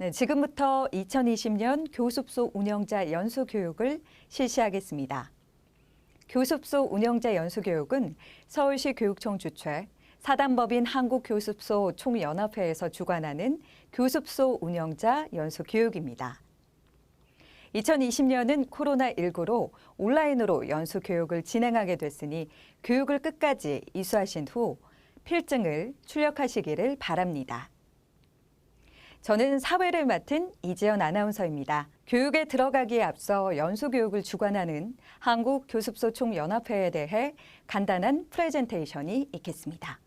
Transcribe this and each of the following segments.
네, 지금부터 2020년 교습소 운영자 연수교육을 실시하겠습니다. 교습소 운영자 연수교육은 서울시 교육청 주최 사단법인 한국교습소 총연합회에서 주관하는 교습소 운영자 연수교육입니다. 2020년은 코로나19로 온라인으로 연수교육을 진행하게 됐으니 교육을 끝까지 이수하신 후 필증을 출력하시기를 바랍니다. 저는 사회를 맡은 이지연 아나운서입니다. 교육에 들어가기에 앞서 연수교육을 주관하는 한국교습소 총연합회에 대해 간단한 프레젠테이션이 있겠습니다.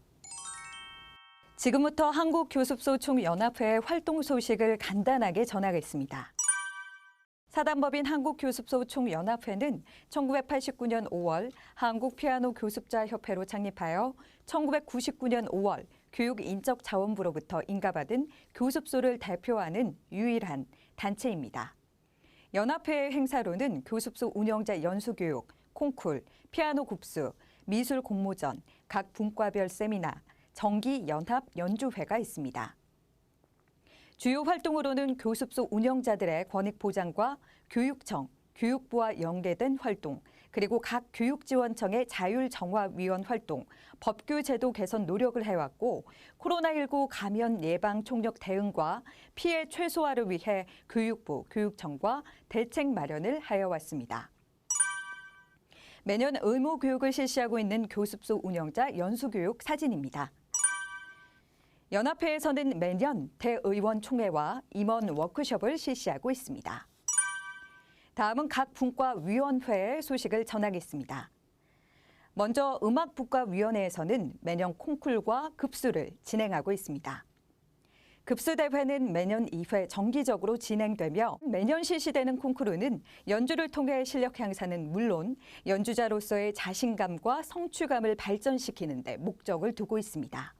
지금부터 한국교습소 총연합회의 활동 소식을 간단하게 전하겠습니다. 사단법인 한국교습소 총연합회는 1989년 5월 한국피아노교습자협회로 창립하여 1999년 5월 교육인적자원부로부터 인가받은 교습소를 대표하는 유일한 단체입니다. 연합회의 행사로는 교습소 운영자 연수교육, 콩쿨, 피아노 급수, 미술 공모전, 각 분과별 세미나, 정기 연합 연주회가 있습니다. 주요 활동으로는 교습소 운영자들의 권익 보장과 교육청, 교육부와 연계된 활동, 그리고 각 교육지원청의 자율정화위원 활동, 법규제도 개선 노력을 해왔고 코로나19 감염 예방 총력 대응과 피해 최소화를 위해 교육부, 교육청과 대책 마련을 하여왔습니다. 매년 의무 교육을 실시하고 있는 교습소 운영자 연수교육 사진입니다. 연합회에서는 매년 대의원 총회와 임원 워크숍을 실시하고 있습니다. 다음은 각 분과위원회의 소식을 전하겠습니다. 먼저 음악분과위원회에서는 매년 콩쿨과 급수를 진행하고 있습니다. 급수대회는 매년 2회 정기적으로 진행되며 매년 실시되는 콩쿠르는 연주를 통해 실력 향상은 물론 연주자로서의 자신감과 성취감을 발전시키는 데 목적을 두고 있습니다.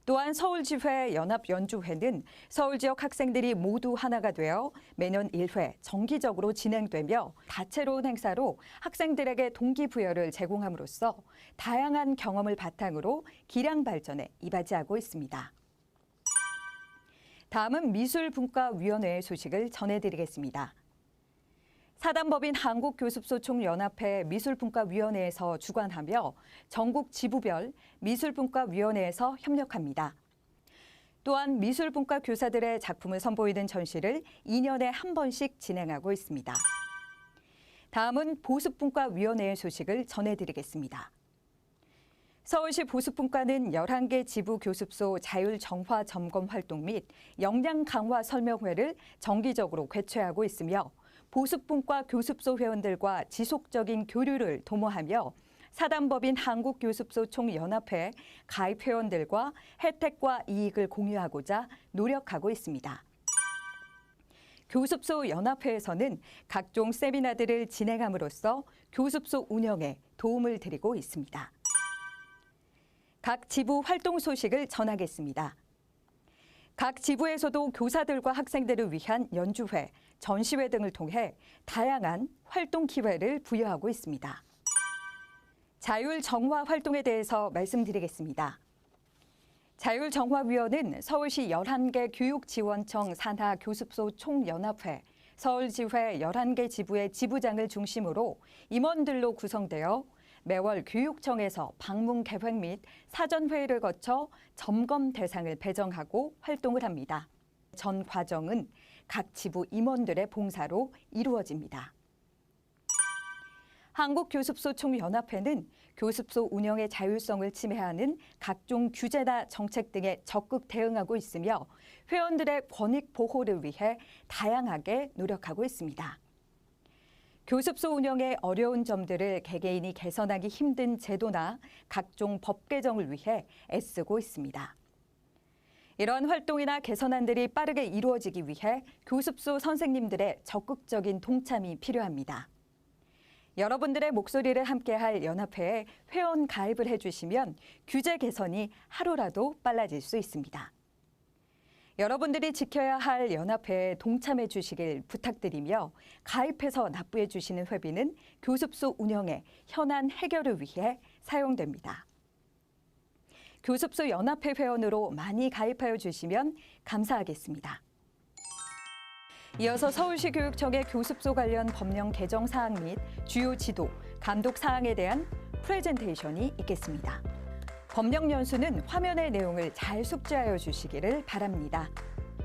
또한 서울지회 연합연주회는 서울 지역 학생들이 모두 하나가 되어 매년 1회 정기적으로 진행되며 다채로운 행사로 학생들에게 동기부여를 제공함으로써 다양한 경험을 바탕으로 기량 발전에 이바지하고 있습니다. 다음은 미술분과위원회의 소식을 전해드리겠습니다. 사단법인 한국교습소 총연합회 미술분과위원회에서 주관하며 전국 지부별 미술분과위원회에서 협력합니다. 또한 미술분과 교사들의 작품을 선보이는 전시를 2년에 한 번씩 진행하고 있습니다. 다음은 보습분과위원회의 소식을 전해드리겠습니다. 서울시 보습분과는 11개 지부 교습소 자율정화 점검 활동 및 역량 강화 설명회를 정기적으로 개최하고 있으며 보습분과 교습소 회원들과 지속적인 교류를 도모하며 사단법인 한국교습소 총연합회 가입 회원들과 혜택과 이익을 공유하고자 노력하고 있습니다. 교습소 연합회에서는 각종 세미나들을 진행함으로써 교습소 운영에 도움을 드리고 있습니다. 각 지부 활동 소식을 전하겠습니다. 각 지부에서도 교사들과 학생들을 위한 연주회, 전시회 등을 통해 다양한 활동 기회를 부여하고 있습니다. 자율정화 활동에 대해서 말씀드리겠습니다. 자율정화위원회는 서울시 11개 교육지원청 산하 교습소 총연합회, 서울지회 11개 지부의 지부장을 중심으로 임원들로 구성되어 매월 교육청에서 방문 계획 및 사전회의를 거쳐 점검 대상을 배정하고 활동을 합니다. 전 과정은 각 지부 임원들의 봉사로 이루어집니다. 한국교습소 총연합회는 교습소 운영의 자율성을 침해하는 각종 규제나 정책 등에 적극 대응하고 있으며 회원들의 권익 보호를 위해 다양하게 노력하고 있습니다. 교습소 운영의 어려운 점들을 개개인이 개선하기 힘든 제도나 각종 법 개정을 위해 애쓰고 있습니다. 이러한 활동이나 개선안들이 빠르게 이루어지기 위해 교습소 선생님들의 적극적인 동참이 필요합니다. 여러분들의 목소리를 함께할 연합회에 회원 가입을 해주시면 규제 개선이 하루라도 빨라질 수 있습니다. 여러분들이 지켜야 할 연합회에 동참해 주시길 부탁드리며 가입해서 납부해 주시는 회비는 교습소 운영의 현안 해결을 위해 사용됩니다. 교습소 연합회 회원으로 많이 가입하여 주시면 감사하겠습니다. 이어서 서울시 교육청의 교습소 관련 법령 개정 사항 및 주요 지도, 감독 사항에 대한 프레젠테이션이 있겠습니다. 법령 연수는 화면의 내용을 잘 숙지하여 주시기를 바랍니다.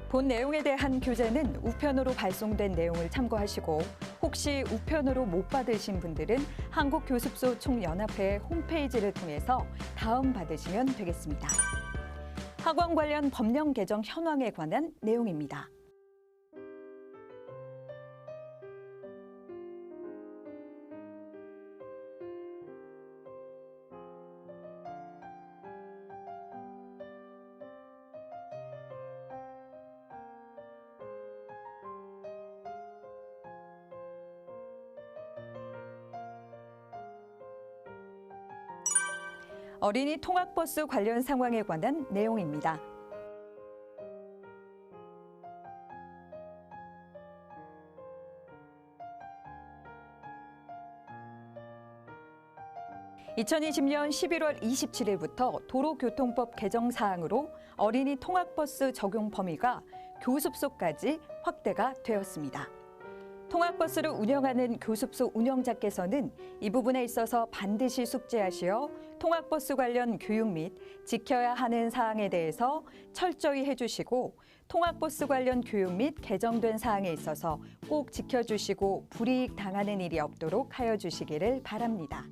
본 내용에 대한 교재는 우편으로 발송된 내용을 참고하시고 혹시 우편으로 못 받으신 분들은 한국교습소 총연합회 홈페이지를 통해서 다운받으시면 되겠습니다. 학원 관련 법령 개정 현황에 관한 내용입니다. 어린이 통학버스 관련 상황에 관한 내용입니다. (2020년 11월 27일부터) 도로교통법 개정 사항으로 어린이 통학버스 적용 범위가 교습소까지 확대가 되었습니다. 통학버스를 운영하는 교습소 운영자께서는 이 부분에 있어서 반드시 숙지하시어 통학버스 관련 교육 및 지켜야 하는 사항에 대해서 철저히 해주시고 통학버스 관련 교육 및 개정된 사항에 있어서 꼭 지켜주시고 불이익 당하는 일이 없도록 하여 주시기를 바랍니다.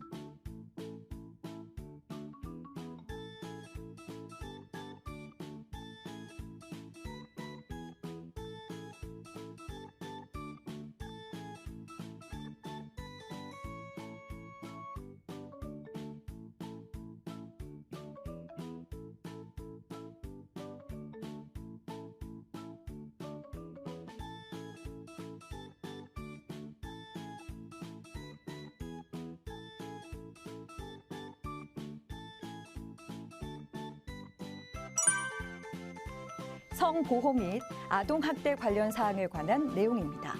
성보호 및 아동학대 관련 사항에 관한 내용입니다.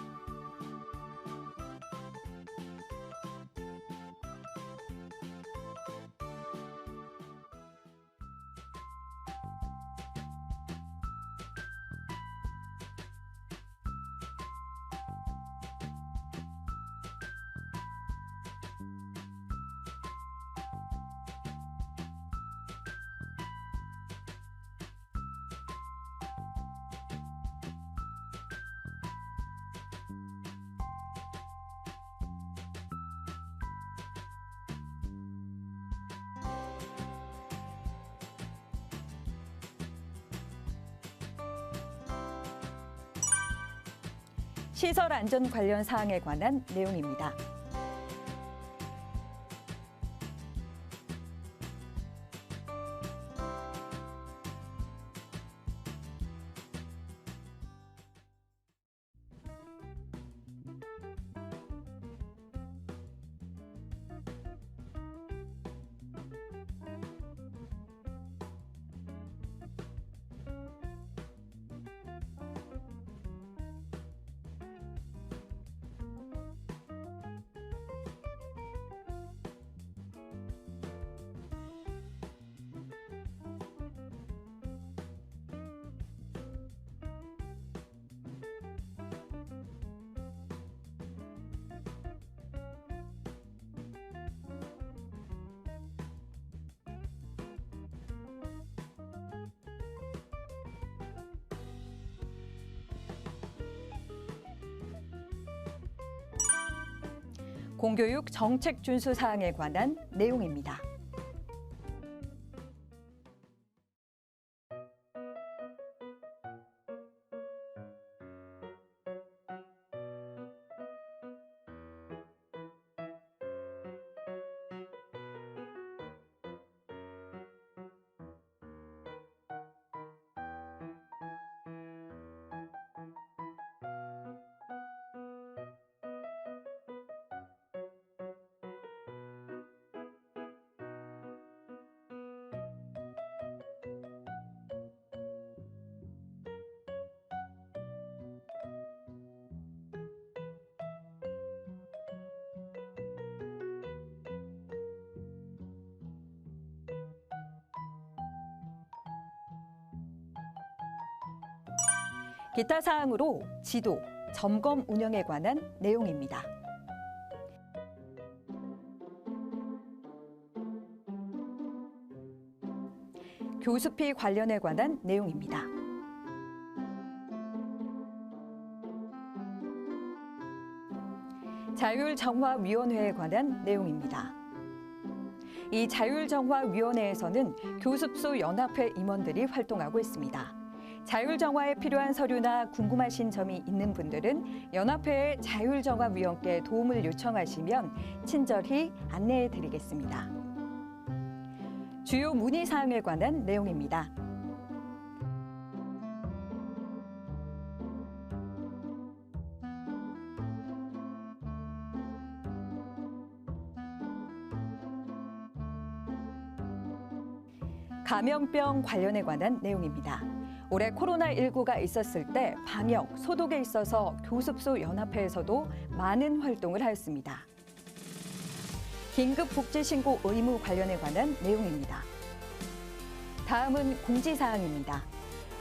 시설 안전 관련 사항에 관한 내용입니다. 공교육 정책 준수 사항에 관한 내용입니다. 기타 사항으로 지도, 점검 운영에 관한 내용입니다. 교습비 관련에 관한 내용입니다. 자율정화위원회에 관한 내용입니다. 이 자율정화위원회에서는 교습소 연합회 임원들이 활동하고 있습니다. 자율정화에 필요한 서류나 궁금하신 점이 있는 분들은 연합회의 자율정화위원께 도움을 요청하시면 친절히 안내해 드리겠습니다. 주요 문의사항에 관한 내용입니다. 감염병 관련에 관한 내용입니다. 올해 코로나19가 있었을 때 방역, 소독에 있어서 교습소 연합회에서도 많은 활동을 하였습니다. 긴급 복지 신고 의무 관련에 관한 내용입니다. 다음은 공지사항입니다.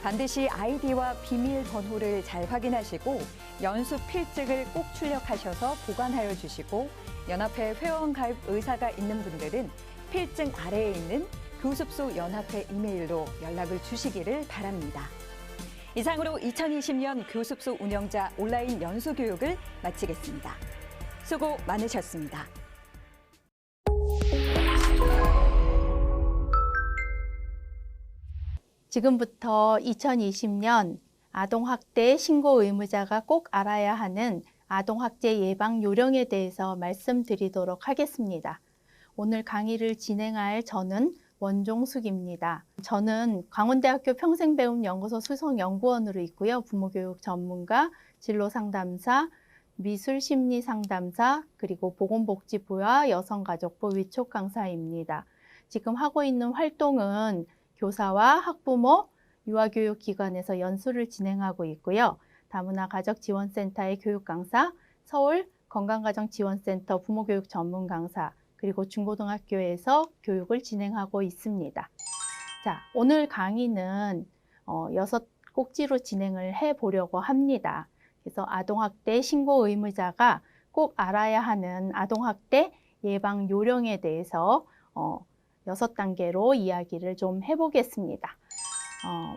반드시 아이디와 비밀번호를 잘 확인하시고 연수 필증을 꼭 출력하셔서 보관하여 주시고 연합회 회원 가입 의사가 있는 분들은 필증 아래에 있는 교습소 연합회 이메일로 연락을 주시기를 바랍니다. 이상으로 2020년 교습소 운영자 온라인 연수 교육을 마치겠습니다. 수고 많으셨습니다. 지금부터 2020년 아동학대 신고 의무자가 꼭 알아야 하는 아동학대 예방 요령에 대해서 말씀드리도록 하겠습니다. 오늘 강의를 진행할 저는 원종숙입니다. 저는 광운대학교 평생배움연구소 수석연구원으로 있고요. 부모교육 전문가, 진로상담사, 미술심리상담사, 그리고 보건복지부와 여성가족부 위촉강사입니다. 지금 하고 있는 활동은 교사와 학부모, 유아교육기관에서 연수를 진행하고 있고요. 다문화 가족지원센터의 교육강사, 서울 건강가정지원센터 부모교육 전문강사, 그리고 중고등학교에서 교육을 진행하고 있습니다. 자, 오늘 강의는 6꼭지로 진행을 해보려고 합니다. 그래서 아동학대 신고 의무자가 꼭 알아야 하는 아동학대 예방 요령에 대해서 6단계로 이야기를 좀 해보겠습니다.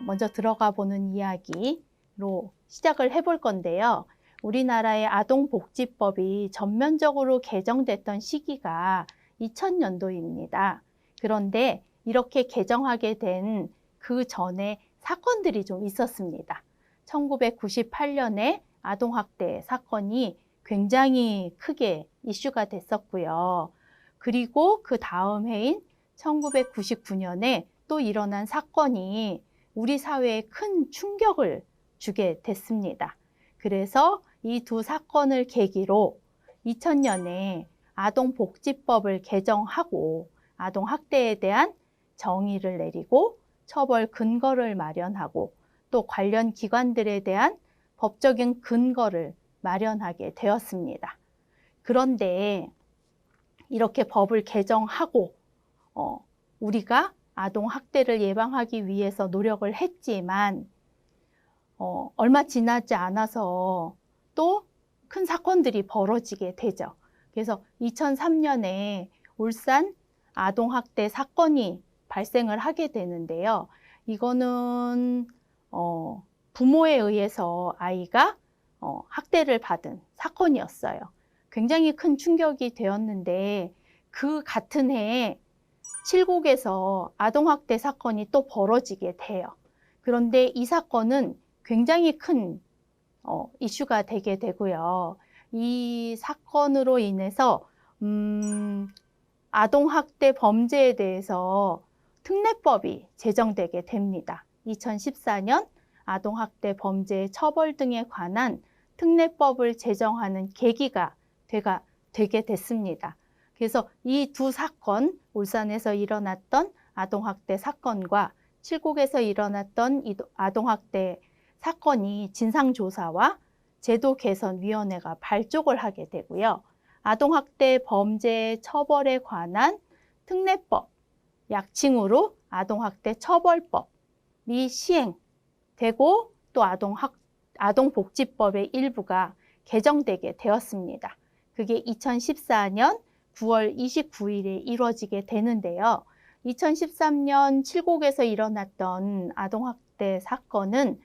먼저 들어가 보는 이야기로 시작을 해볼 건데요. 우리나라의 아동복지법이 전면적으로 개정됐던 시기가 2000년도입니다. 그런데 이렇게 개정하게 된 그 전에 사건들이 좀 있었습니다. 1998년에 아동학대 사건이 굉장히 크게 이슈가 됐었고요. 그리고 그 다음 해인 1999년에 또 일어난 사건이 우리 사회에 큰 충격을 주게 됐습니다. 그래서 이 두 사건을 계기로 2000년에 아동복지법을 개정하고 아동학대에 대한 정의를 내리고 처벌 근거를 마련하고 또 관련 기관들에 대한 법적인 근거를 마련하게 되었습니다. 그런데 이렇게 법을 개정하고 우리가 아동학대를 예방하기 위해서 노력을 했지만 얼마 지나지 않아서 또 큰 사건들이 벌어지게 되죠. 그래서 2003년에 울산 아동학대 사건이 발생을 하게 되는데요. 이거는 부모에 의해서 아이가 학대를 받은 사건이었어요. 굉장히 큰 충격이 되었는데 그 같은 해에 칠곡에서 아동학대 사건이 또 벌어지게 돼요. 그런데 이 사건은 굉장히 큰 이슈가 되게 되고요. 이 사건으로 인해서 아동학대 범죄에 대해서 특례법이 제정되게 됩니다. 2014년 아동학대 범죄 처벌 등에 관한 특례법을 제정하는 계기가 되게 됐습니다. 그래서 이 두 사건, 울산에서 일어났던 아동학대 사건과 칠곡에서 일어났던 아동학대 사건이 진상조사와 제도 개선위원회가 발족을 하게 되고요. 아동학대 범죄 처벌에 관한 특례법, 약칭으로 아동학대 처벌법이 시행되고 또 아동복지법의 일부가 개정되게 되었습니다. 그게 2014년 9월 29일에 이루어지게 되는데요. 2013년 칠곡에서 일어났던 아동학대 사건은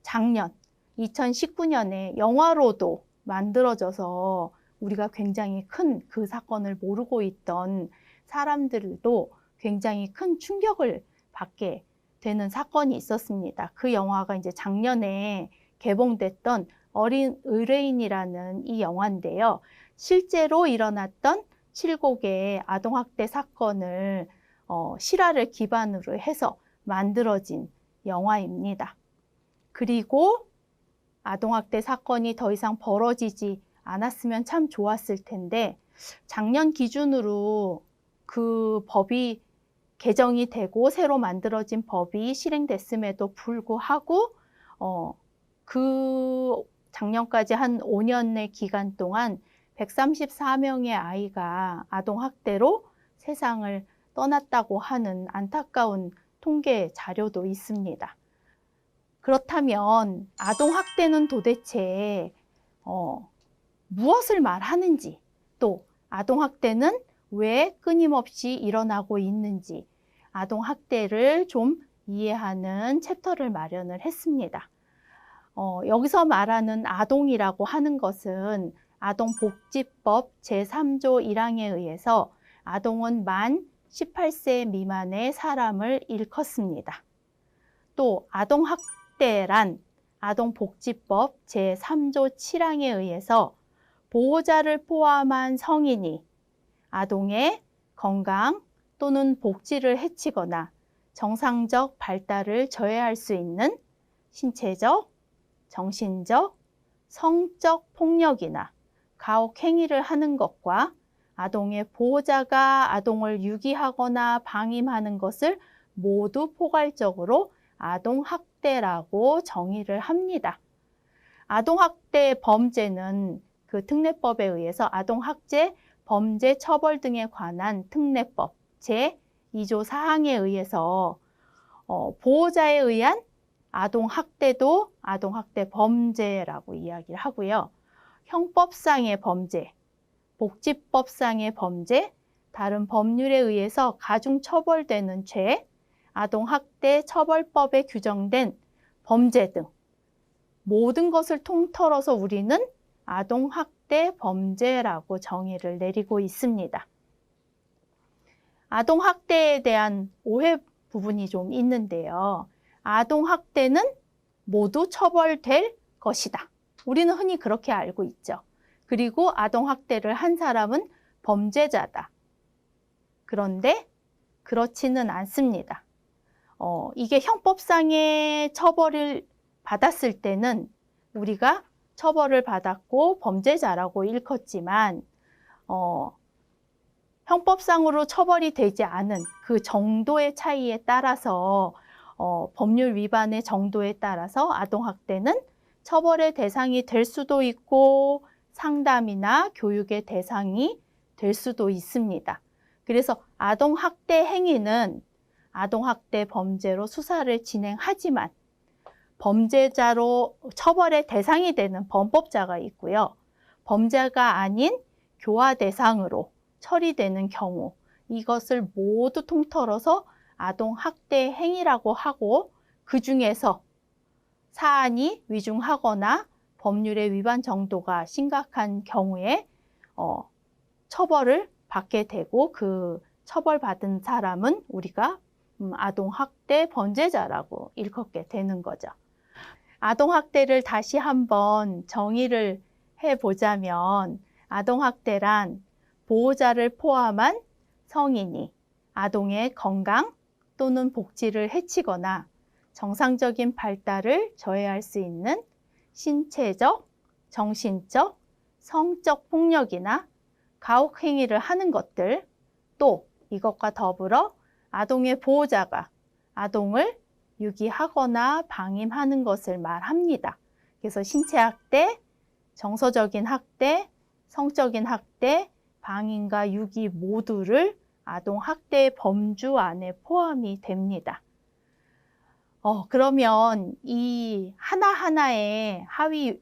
작년 2019년에 영화로도 만들어져서 우리가 굉장히 큰 그 사건을 모르고 있던 사람들도 굉장히 큰 충격을 받게 되는 사건이 있었습니다. 그 영화가 이제 작년에 개봉됐던 어린 의뢰인이라는 이 영화인데요. 실제로 일어났던 칠곡의 아동학대 사건을 실화를 기반으로 해서 만들어진 영화입니다. 그리고 아동학대 사건이 더 이상 벌어지지 않았으면 참 좋았을 텐데 작년 기준으로 그 법이 개정이 되고 새로 만들어진 법이 실행됐음에도 불구하고 그 작년까지 한 5년의 기간 동안 134명의 아이가 아동학대로 세상을 떠났다고 하는 안타까운 통계 자료도 있습니다. 그렇다면 아동학대는 도대체 무엇을 말하는지, 또 아동학대는 왜 끊임없이 일어나고 있는지 아동학대를 좀 이해하는 챕터를 마련을 했습니다. 여기서 말하는 아동이라고 하는 것은 아동복지법 제3조 1항에 의해서 아동은 만 18세 미만의 사람을 일컫습니다. 또 아동학대란 아동복지법 제3조 7항에 의해서 보호자를 포함한 성인이 아동의 건강 또는 복지를 해치거나 정상적 발달을 저해할 수 있는 신체적, 정신적, 성적 폭력이나 가혹 행위를 하는 것과 아동의 보호자가 아동을 유기하거나 방임하는 것을 모두 포괄적으로 아동학대라고 정의를 합니다. 아동학대 범죄는 그 특례법에 의해서 아동학대 범죄 처벌 등에 관한 특례법 제2조 4항에 의해서 보호자에 의한 아동학대도 아동학대 범죄라고 이야기를 하고요. 형법상의 범죄, 복지법상의 범죄, 다른 법률에 의해서 가중처벌되는 죄, 아동학대 처벌법에 규정된 범죄 등 모든 것을 통틀어서 우리는 아동학대 범죄라고 정의를 내리고 있습니다. 아동학대에 대한 오해 부분이 좀 있는데요. 아동학대는 모두 처벌될 것이다. 우리는 흔히 그렇게 알고 있죠. 그리고 아동학대를 한 사람은 범죄자다. 그런데 그렇지는 않습니다. 이게 형법상의 처벌을 받았을 때는 우리가 처벌을 받았고 범죄자라고 일컫지만 형법상으로 처벌이 되지 않은 그 정도의 차이에 따라서 법률 위반의 정도에 따라서 아동학대는 처벌의 대상이 될 수도 있고 상담이나 교육의 대상이 될 수도 있습니다. 그래서 아동학대 행위는 아동학대 범죄로 수사를 진행하지만 범죄자로 처벌의 대상이 되는 범법자가 있고요. 범죄가 아닌 교화 대상으로 처리되는 경우 이것을 모두 통틀어서 아동학대 행위라고 하고 그 중에서 사안이 위중하거나 법률의 위반 정도가 심각한 경우에 처벌을 받게 되고 그 처벌받은 사람은 우리가 아동학대 범죄자라고 일컫게 되는 거죠. 아동학대를 다시 한번 정의를 해보자면 아동학대란 보호자를 포함한 성인이 아동의 건강 또는 복지를 해치거나 정상적인 발달을 저해할 수 있는 신체적, 정신적, 성적 폭력이나 가혹 행위를 하는 것들, 또 이것과 더불어 아동의 보호자가 아동을 유기하거나 방임하는 것을 말합니다. 그래서 신체학대, 정서적인 학대, 성적인 학대, 방임과 유기 모두를 아동학대의 범주 안에 포함이 됩니다. 그러면 이 하나하나의 하위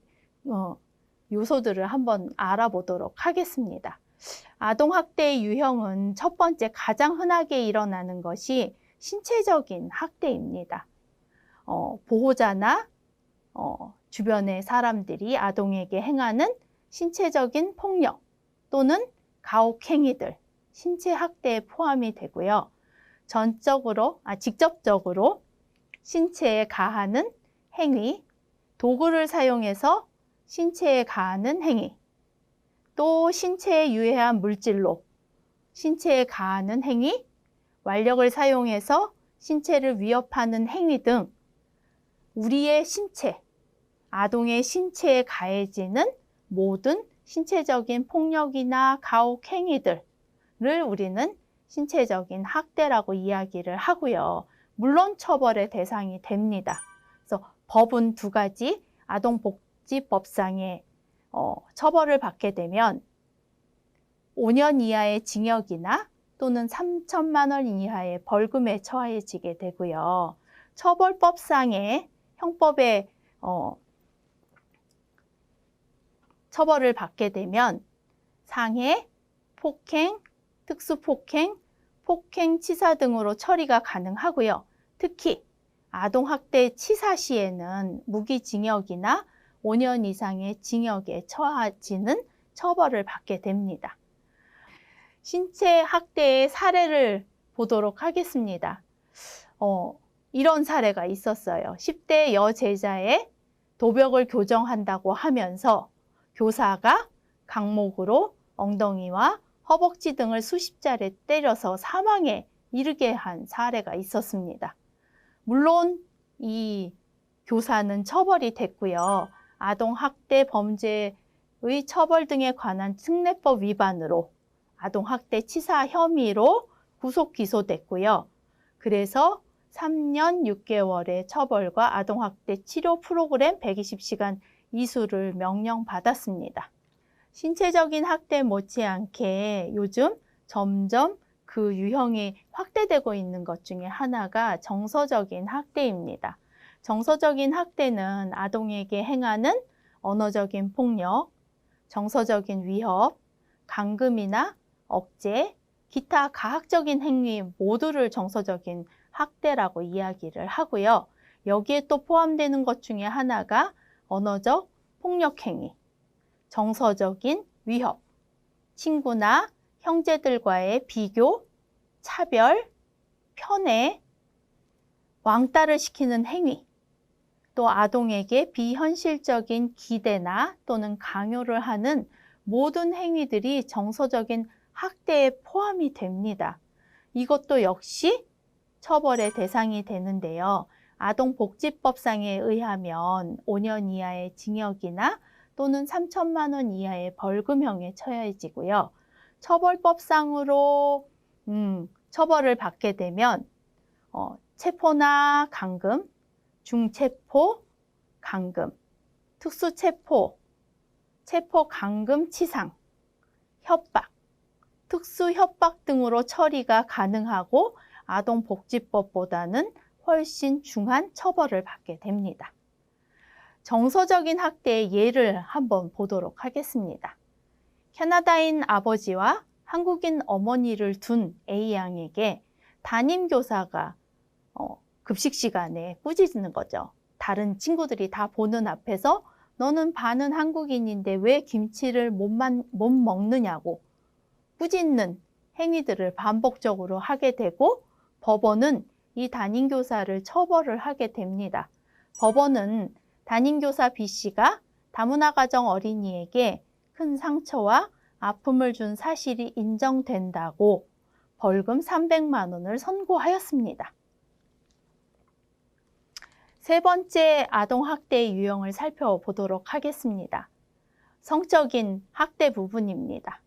요소들을 한번 알아보도록 하겠습니다. 아동학대의 유형은 첫 번째 가장 흔하게 일어나는 것이 신체적인 학대입니다. 보호자나 주변의 사람들이 아동에게 행하는 신체적인 폭력 또는 가혹 행위들, 신체 학대에 포함이 되고요. 직접적으로 신체에 가하는 행위, 도구를 사용해서 신체에 가하는 행위, 또 신체에 유해한 물질로 신체에 가하는 행위, 완력을 사용해서 신체를 위협하는 행위 등 우리의 신체, 아동의 신체에 가해지는 모든 신체적인 폭력이나 가혹 행위들을 우리는 신체적인 학대라고 이야기를 하고요. 물론 처벌의 대상이 됩니다. 그래서 법은 두 가지, 아동복지법상의 처벌을 받게 되면 5년 이하의 징역이나 또는 3천만 원 이하의 벌금에 처해지게 되고요. 처벌법상의 형법에 처벌을 받게 되면 상해, 폭행, 특수폭행, 폭행치사 등으로 처리가 가능하고요. 특히 아동학대 치사 시에는 무기징역이나 5년 이상의 징역에 처해지는 처벌을 받게 됩니다. 신체 학대의 사례를 보도록 하겠습니다. 이런 사례가 있었어요. 10대 여제자의 도벽을 교정한다고 하면서 교사가 강목으로 엉덩이와 허벅지 등을 수십 차례 때려서 사망에 이르게 한 사례가 있었습니다. 물론 이 교사는 처벌이 됐고요. 아동학대 범죄의 처벌 등에 관한 특례법 위반으로 아동학대 치사 혐의로 구속 기소됐고요. 그래서 3년 6개월의 처벌과 아동학대 치료 프로그램 120시간 이수를 명령받았습니다. 신체적인 학대 못지않게 요즘 점점 그 유형이 확대되고 있는 것 중에 하나가 정서적인 학대입니다. 정서적인 학대는 아동에게 행하는 언어적인 폭력, 정서적인 위협, 감금이나 억제, 기타 가학적인 행위 모두를 정서적인 학대라고 이야기를 하고요. 여기에 또 포함되는 것 중에 하나가 언어적 폭력 행위, 정서적인 위협, 친구나 형제들과의 비교, 차별, 편애, 왕따를 시키는 행위, 또 아동에게 비현실적인 기대나 또는 강요를 하는 모든 행위들이 정서적인 학대에 포함이 됩니다. 이것도 역시 처벌의 대상이 되는데요. 아동복지법상에 의하면 5년 이하의 징역이나 또는 3천만 원 이하의 벌금형에 처해지고요. 처벌법상으로 처벌을 받게 되면 체포나 감금, 중체포, 감금, 특수체포, 체포 감금 치상, 협박, 특수협박 등으로 처리가 가능하고 아동복지법보다는 훨씬 중한 처벌을 받게 됩니다. 정서적인 학대의 예를 한번 보도록 하겠습니다. 캐나다인 아버지와 한국인 어머니를 둔 A양에게 담임교사가 급식 시간에 꾸짖는 거죠. 다른 친구들이 다 보는 앞에서 너는 반은 한국인인데 왜 김치를 못 먹느냐고 꾸짖는 행위들을 반복적으로 하게 되고 법원은 이 담임교사를 처벌을 하게 됩니다. 법원은 담임교사 B씨가 다문화 가정 어린이에게 큰 상처와 아픔을 준 사실이 인정된다고 벌금 300만 원을 선고하였습니다. 세 번째 아동학대의 유형을 살펴보도록 하겠습니다. 성적인 학대 부분입니다.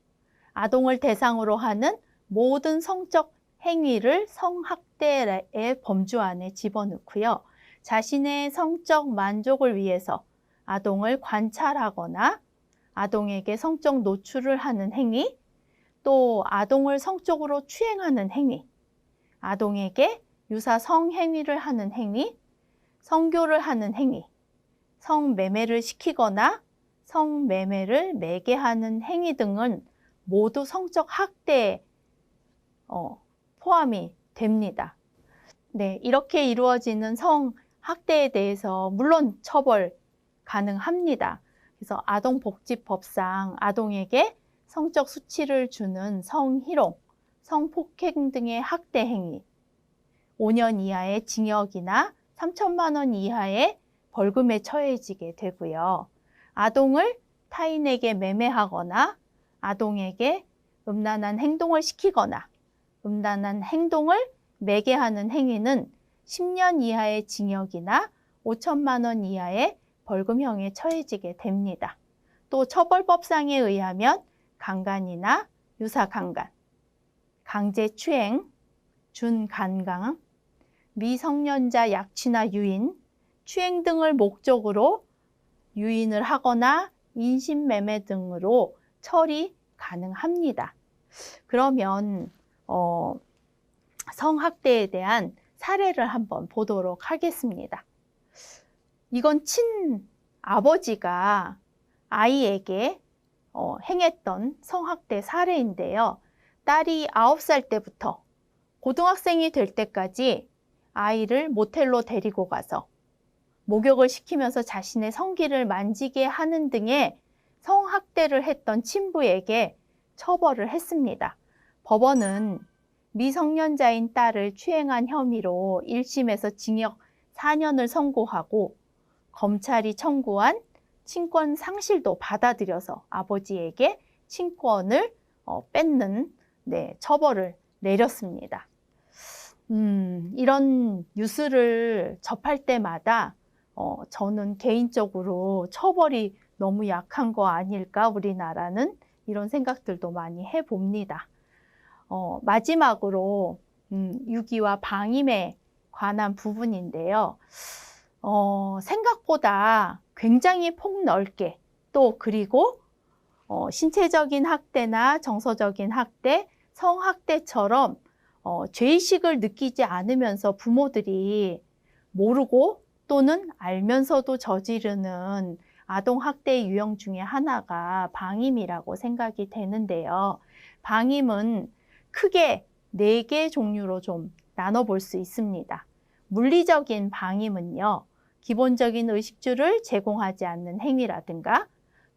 아동을 대상으로 하는 모든 성적 행위를 성학대의 범주 안에 집어넣고요. 자신의 성적 만족을 위해서 아동을 관찰하거나 아동에게 성적 노출을 하는 행위, 또 아동을 성적으로 추행하는 행위, 아동에게 유사 성행위를 하는 행위, 성교를 하는 행위, 성매매를 시키거나 성매매를 매개하는 행위 등은 모두 성적 학대에 포함이 됩니다. 네, 이렇게 이루어지는 성학대에 대해서 물론 처벌 가능합니다. 그래서 아동복지법상 아동에게 성적 수치를 주는 성희롱, 성폭행 등의 학대 행위, 5년 이하의 징역이나 3천만 원 이하의 벌금에 처해지게 되고요. 아동을 타인에게 매매하거나 아동에게 음란한 행동을 시키거나 음란한 행동을 매개하는 행위는 10년 이하의 징역이나 5천만 원 이하의 벌금형에 처해지게 됩니다. 또 처벌법상에 의하면 강간이나 유사강간, 강제추행, 준간강, 미성년자 약취나 유인, 추행 등을 목적으로 유인을 하거나 인신매매 등으로 처리 가능합니다. 그러면 성학대에 대한 사례를 한번 보도록 하겠습니다. 이건 친아버지가 아이에게 행했던 성학대 사례인데요. 딸이 9살 때부터 고등학생이 될 때까지 아이를 모텔로 데리고 가서 목욕을 시키면서 자신의 성기를 만지게 하는 등의 성학대를 했던 친부에게 처벌을 했습니다. 법원은 미성년자인 딸을 추행한 혐의로 1심에서 징역 4년을 선고하고 검찰이 청구한 친권 상실도 받아들여서 아버지에게 친권을 뺏는 처벌을 내렸습니다. 이런 뉴스를 접할 때마다 저는 개인적으로 처벌이 너무 약한 거 아닐까 우리나라는 이런 생각들도 많이 해봅니다. 마지막으로 유기와 방임에 관한 부분인데요. 생각보다 굉장히 폭넓게 또 그리고 신체적인 학대나 정서적인 학대, 성학대처럼 죄의식을 느끼지 않으면서 부모들이 모르고 또는 알면서도 저지르는 아동학대 유형 중에 하나가 방임이라고 생각이 되는데요. 방임은 크게 4개 종류로 좀 나눠볼 수 있습니다. 물리적인 방임은요, 기본적인 의식주를 제공하지 않는 행위라든가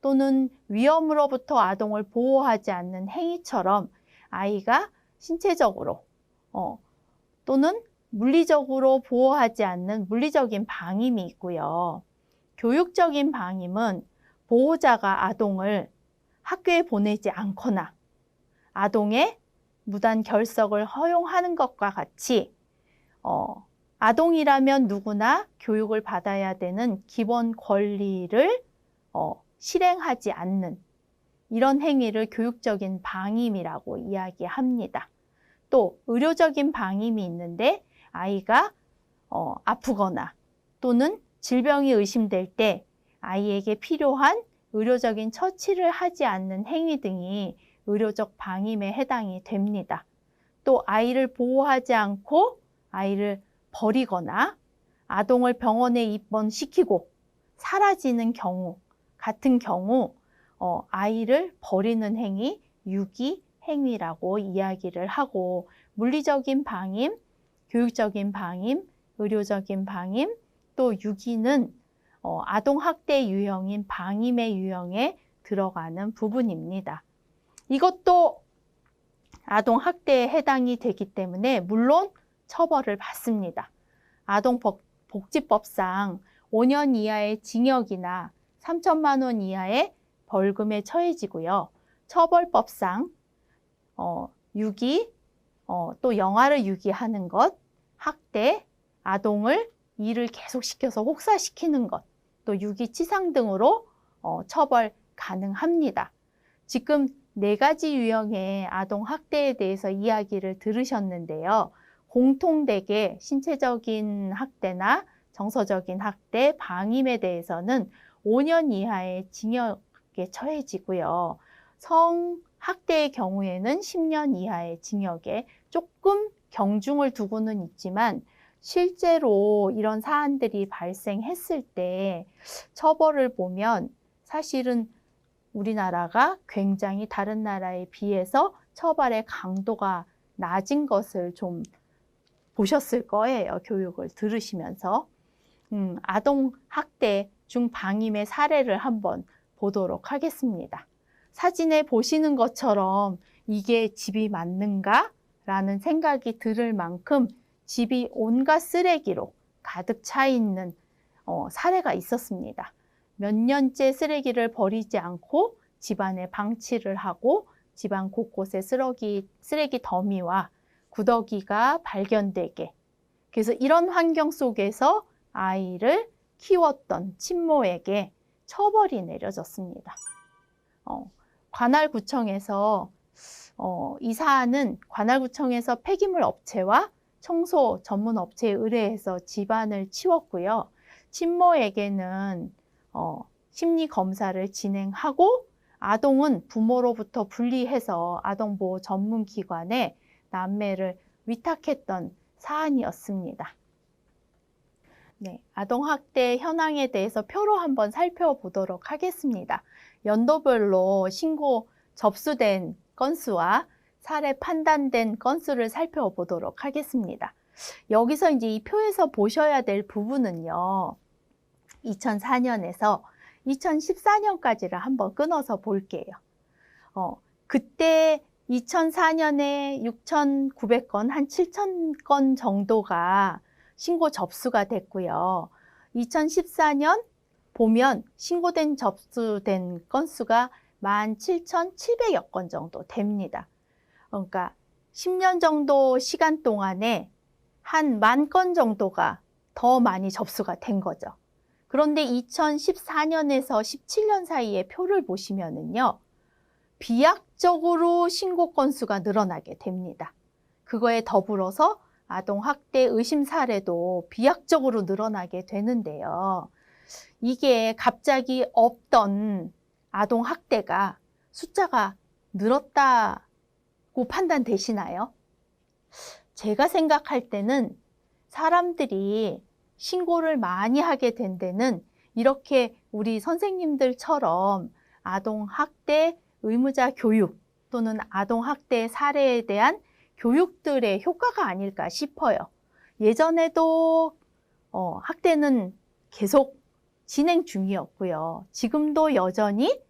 또는 위험으로부터 아동을 보호하지 않는 행위처럼 아이가 신체적으로 또는 물리적으로 보호하지 않는 물리적인 방임이 있고요. 교육적인 방임은 보호자가 아동을 학교에 보내지 않거나 아동의 무단 결석을 허용하는 것과 같이 아동이라면 누구나 교육을 받아야 되는 기본 권리를 실행하지 않는 이런 행위를 교육적인 방임이라고 이야기합니다. 또 의료적인 방임이 있는데 아이가 아프거나 또는 질병이 의심될 때 아이에게 필요한 의료적인 처치를 하지 않는 행위 등이 의료적 방임에 해당이 됩니다. 또 아이를 보호하지 않고 아이를 버리거나 아동을 병원에 입원시키고 사라지는 경우 같은 경우 아이를 버리는 행위, 유기 행위라고 이야기를 하고 물리적인 방임, 교육적인 방임, 의료적인 방임, 또 유기는 아동학대 유형인 방임의 유형에 들어가는 부분입니다. 이것도 아동학대에 해당이 되기 때문에 물론 처벌을 받습니다. 아동복지법상 5년 이하의 징역이나 3천만 원 이하의 벌금에 처해지고요. 처벌법상 유기, 또 영아를 유기하는 것, 학대, 아동을 일을 계속시켜서 혹사시키는 것, 또 유기치상 등으로 처벌 가능합니다. 지금 4가지 유형의 아동학대에 대해서 이야기를 들으셨는데요. 공통되게 신체적인 학대나 정서적인 학대, 방임에 대해서는 5년 이하의 징역에 처해지고요. 성학대의 경우에는 10년 이하의 징역에 조금 경중을 두고는 있지만 실제로 이런 사안들이 발생했을 때 처벌을 보면 사실은 우리나라가 굉장히 다른 나라에 비해서 처벌의 강도가 낮은 것을 좀 보셨을 거예요. 교육을 들으시면서. 아동학대 중방임의 사례를 한번 보도록 하겠습니다. 사진에 보시는 것처럼 이게 집이 맞는가? 라는 생각이 들을 만큼 집이 온갖 쓰레기로 가득 차 있는 사례가 있었습니다. 몇 년째 쓰레기를 버리지 않고 집안에 방치를 하고 집안 곳곳에 쓰레기 더미와 구더기가 발견되게, 그래서 이런 환경 속에서 아이를 키웠던 친모에게 처벌이 내려졌습니다. 관할구청에서 이 사안은 관할구청에서 폐기물 업체와 청소 전문 업체에 의뢰해서 집안을 치웠고요. 친모에게는 심리 검사를 진행하고 아동은 부모로부터 분리해서 아동보호 전문기관에 남매를 위탁했던 사안이었습니다. 네, 아동학대 현황에 대해서 표로 한번 살펴보도록 하겠습니다. 연도별로 신고 접수된 건수와 사례 판단된 건수를 살펴보도록 하겠습니다. 여기서 이제 이 표에서 보셔야 될 부분은요, 2004년에서 2014년까지를 한번 끊어서 볼게요. 그때 2004년에 6,900건, 한 7,000건 정도가 신고 접수가 됐고요. 2014년 보면 신고된 접수된 건수가 17,700여 건 정도 됩니다. 그러니까 10년 정도 시간 동안에 한 10,000건 정도가 더 많이 접수가 된 거죠. 그런데 2014년에서 17년 사이의 표를 보시면은요, 비약적으로 신고 건수가 늘어나게 됩니다. 그거에 더불어서 아동학대 의심 사례도 비약적으로 늘어나게 되는데요. 이게 갑자기 없던 아동학대가 숫자가 늘었다고 판단되시나요? 제가 생각할 때는 사람들이 신고를 많이 하게 된 데는 이렇게 우리 선생님들처럼 아동학대 의무자 교육 또는 아동학대 사례에 대한 교육들의 효과가 아닐까 싶어요. 예전에도 학대는 계속 진행 중이었고요. 지금도 여전히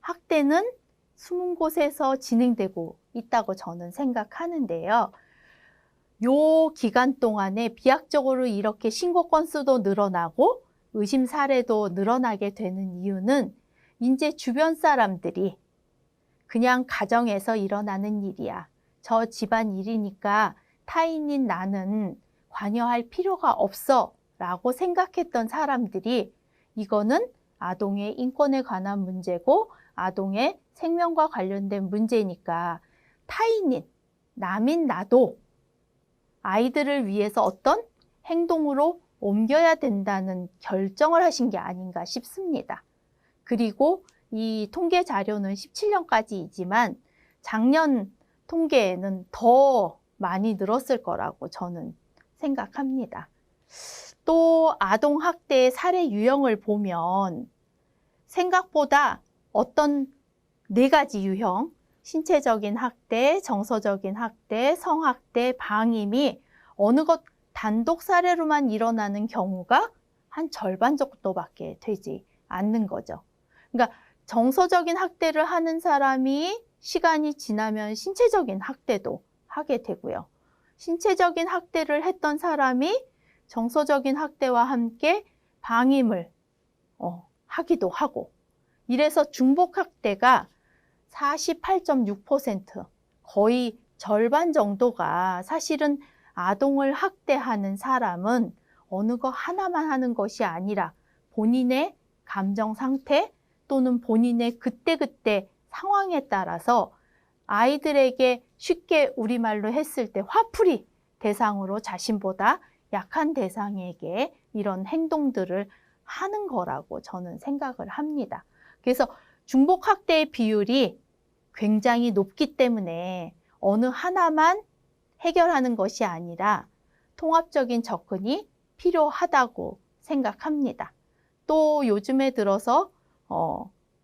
학대는 숨은 곳에서 진행되고 있다고 저는 생각하는데요. 요 기간 동안에 비약적으로 이렇게 신고 건수도 늘어나고 의심 사례도 늘어나게 되는 이유는 이제 주변 사람들이 그냥 가정에서 일어나는 일이야, 저 집안 일이니까 타인인 나는 관여할 필요가 없어 라고 생각했던 사람들이 이거는 아동의 인권에 관한 문제고 아동의 생명과 관련된 문제니까 타인인, 남인 나도 아이들을 위해서 어떤 행동으로 옮겨야 된다는 결정을 하신 게 아닌가 싶습니다. 그리고 이 통계 자료는 17년까지이지만 작년 통계에는 더 많이 늘었을 거라고 저는 생각합니다. 또 아동학대 사례 유형을 보면 생각보다 어떤 4가지 유형, 신체적인 학대, 정서적인 학대, 성학대, 방임이 어느 것 단독 사례로만 일어나는 경우가 한 절반 정도밖에 되지 않는 거죠. 그러니까 정서적인 학대를 하는 사람이 시간이 지나면 신체적인 학대도 하게 되고요. 신체적인 학대를 했던 사람이 정서적인 학대와 함께 방임을 하기도 하고, 이래서 중복학대가 48.6%, 거의 절반 정도가 사실은 아동을 학대하는 사람은 어느 거 하나만 하는 것이 아니라 본인의 감정 상태 또는 본인의 그때그때 상황에 따라서 아이들에게 쉽게 우리말로 했을 때 화풀이 대상으로 자신보다 약한 대상에게 이런 행동들을 하는 거라고 저는 생각을 합니다. 그래서 중복학대의 비율이 굉장히 높기 때문에 어느 하나만 해결하는 것이 아니라 통합적인 접근이 필요하다고 생각합니다. 또 요즘에 들어서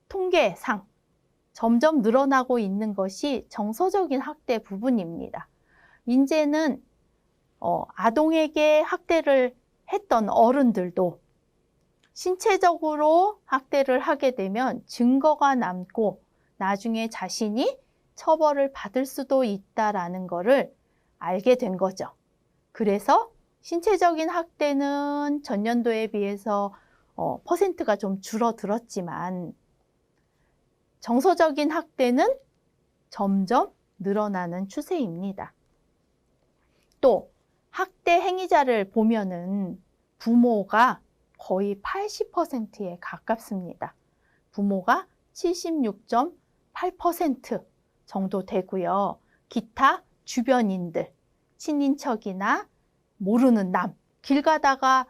통계상 점점 늘어나고 있는 것이 정서적인 학대 부분입니다. 이제는 아동에게 학대를 했던 어른들도 신체적으로 학대를 하게 되면 증거가 남고 나중에 자신이 처벌을 받을 수도 있다라는 것을 알게 된 거죠. 그래서 신체적인 학대는 전년도에 비해서 퍼센트가 좀 줄어들었지만 정서적인 학대는 점점 늘어나는 추세입니다. 또 학대 행위자를 보면은 부모가 거의 80%에 가깝습니다. 부모가 76.8% 정도 되고요. 기타 주변인들, 친인척이나 모르는 남, 길 가다가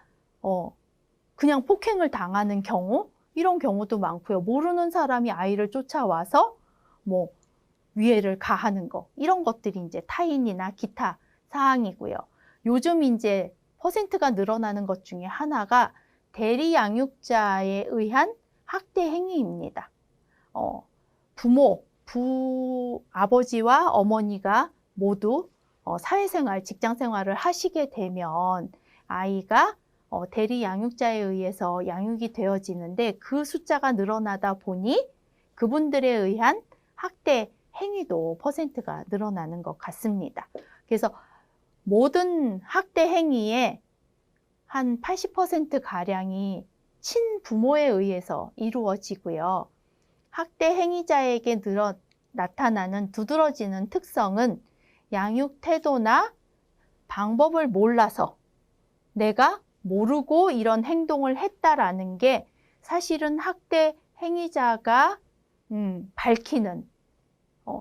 그냥 폭행을 당하는 경우, 이런 경우도 많고요. 모르는 사람이 아이를 쫓아와서 뭐 위해를 가하는 거, 이런 것들이 이제 타인이나 기타 사항이고요. 요즘 이제 퍼센트가 늘어나는 것 중에 하나가 대리 양육자에 의한 학대 행위입니다. 아버지와 어머니가 모두 사회생활, 직장생활을 하시게 되면 아이가 대리 양육자에 의해서 양육이 되어지는데 그 숫자가 늘어나다 보니 그분들에 의한 학대 행위도 퍼센트가 늘어나는 것 같습니다. 그래서 모든 학대 행위의 한 80%가량이 친부모에 의해서 이루어지고요. 학대 행위자에게 나타나는 두드러지는 특성은 양육 태도나 방법을 몰라서 내가 모르고 이런 행동을 했다라는 게 사실은 학대 행위자가 밝히는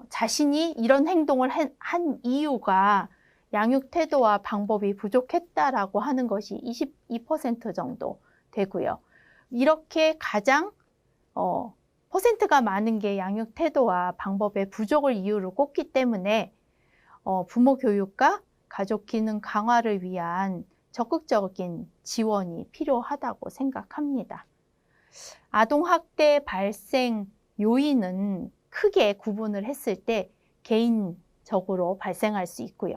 자신이 이런 행동을 한 이유가 양육 태도와 방법이 부족했다라고 하는 것이 22% 정도 되고요. 이렇게 가장 퍼센트가 많은 게 양육 태도와 방법의 부족을 이유로 꼽기 때문에 부모 교육과 가족 기능 강화를 위한 적극적인 지원이 필요하다고 생각합니다. 아동학대 발생 요인은 크게 구분을 했을 때 개인적으로 발생할 수 있고요.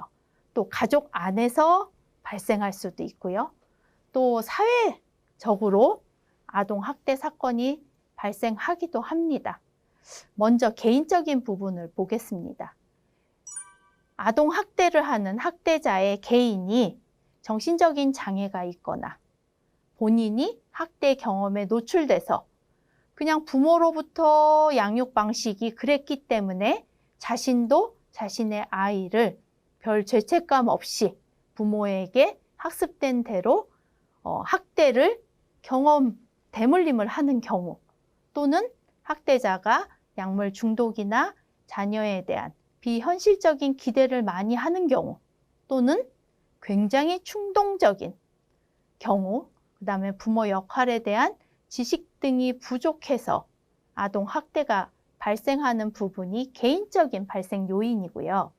또 가족 안에서 발생할 수도 있고요. 또 사회적으로 아동학대 사건이 발생하기도 합니다. 먼저 개인적인 부분을 보겠습니다. 아동학대를 하는 학대자의 개인이 정신적인 장애가 있거나 본인이 학대 경험에 노출돼서 그냥 부모로부터 양육 방식이 그랬기 때문에 자신도 자신의 아이를 별 죄책감 없이 부모에게 학습된 대로 학대를 대물림을 하는 경우, 또는 학대자가 약물 중독이나 자녀에 대한 비현실적인 기대를 많이 하는 경우, 또는 굉장히 충동적인 경우, 그 다음에 부모 역할에 대한 지식 등이 부족해서 아동학대가 발생하는 부분이 개인적인 발생 요인이고요.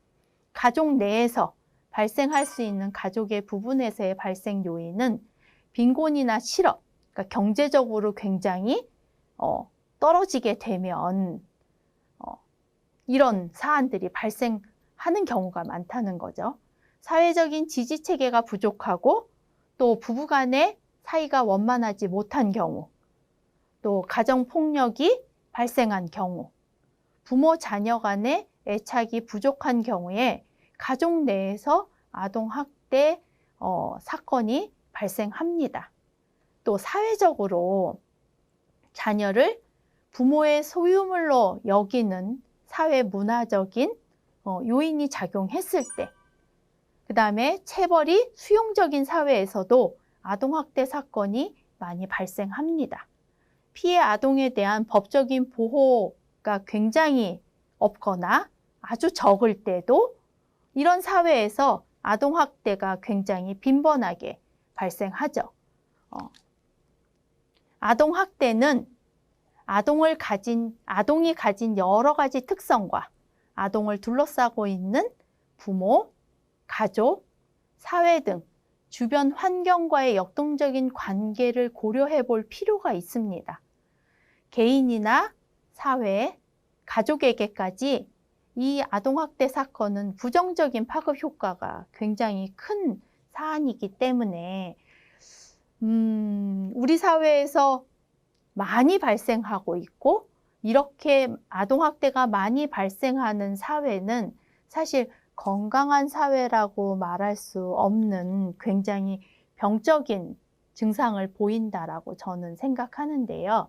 가족 내에서 발생할 수 있는 가족의 부분에서의 발생 요인은 빈곤이나 실업, 그러니까 경제적으로 굉장히 떨어지게 되면 이런 사안들이 발생하는 경우가 많다는 거죠. 사회적인 지지 체계가 부족하고 또 부부간의 사이가 원만하지 못한 경우, 또 가정폭력이 발생한 경우, 부모 자녀 간의 애착이 부족한 경우에 가족 내에서 아동학대 사건이 발생합니다. 또 사회적으로 자녀를 부모의 소유물로 여기는 사회 문화적인 요인이 작용했을 때, 그 다음에 체벌이 수용적인 사회에서도 아동학대 사건이 많이 발생합니다. 피해 아동에 대한 법적인 보호가 굉장히 없거나 아주 적을 때도 이런 사회에서 아동학대가 굉장히 빈번하게 발생하죠. 아동학대는 아동이 가진 여러 가지 특성과 아동을 둘러싸고 있는 부모, 가족, 사회 등 주변 환경과의 역동적인 관계를 고려해 볼 필요가 있습니다. 개인이나 사회, 가족에게까지 이 아동학대 사건은 부정적인 파급 효과가 굉장히 큰 사안이기 때문에 우리 사회에서 많이 발생하고 있고 이렇게 아동학대가 많이 발생하는 사회는 사실 건강한 사회라고 말할 수 없는 굉장히 병적인 증상을 보인다라고 저는 생각하는데요.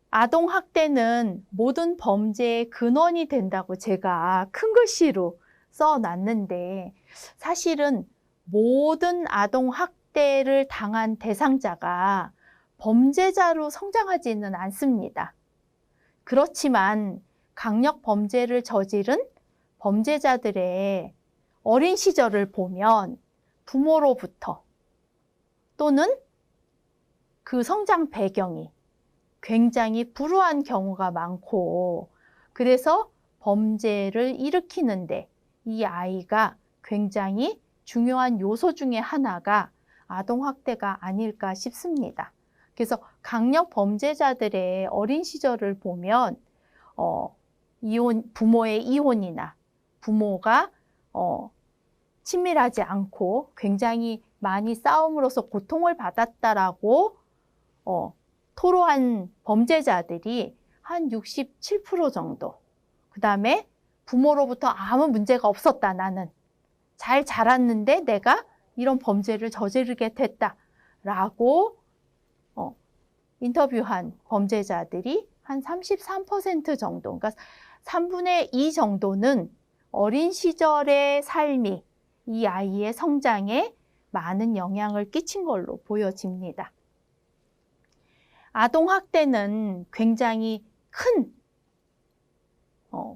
아동학대는 모든 범죄의 근원이 된다고 제가 큰 글씨로 써놨는데 사실은 모든 아동학대를 당한 대상자가 범죄자로 성장하지는 않습니다. 그렇지만 강력 범죄를 저지른 범죄자들의 어린 시절을 보면 부모로부터 또는 그 성장 배경이 굉장히 불우한 경우가 많고 그래서 범죄를 일으키는데 이 아이가 굉장히 중요한 요소 중에 하나가 아동학대가 아닐까 싶습니다. 그래서 강력 범죄자들의 어린 시절을 보면 부모의 이혼이나 부모가 친밀하지 않고 굉장히 많이 싸움으로써 고통을 받았다라고 토로한 범죄자들이 한 67% 정도. 그 다음에 부모로부터 아무 문제가 없었다. 나는 잘 자랐는데 내가 이런 범죄를 저지르게 됐다라고 인터뷰한 범죄자들이 한 33% 정도. 그러니까 3분의 2 정도는 어린 시절의 삶이 이 아이의 성장에 많은 영향을 끼친 걸로 보여집니다. 아동학대는 굉장히 큰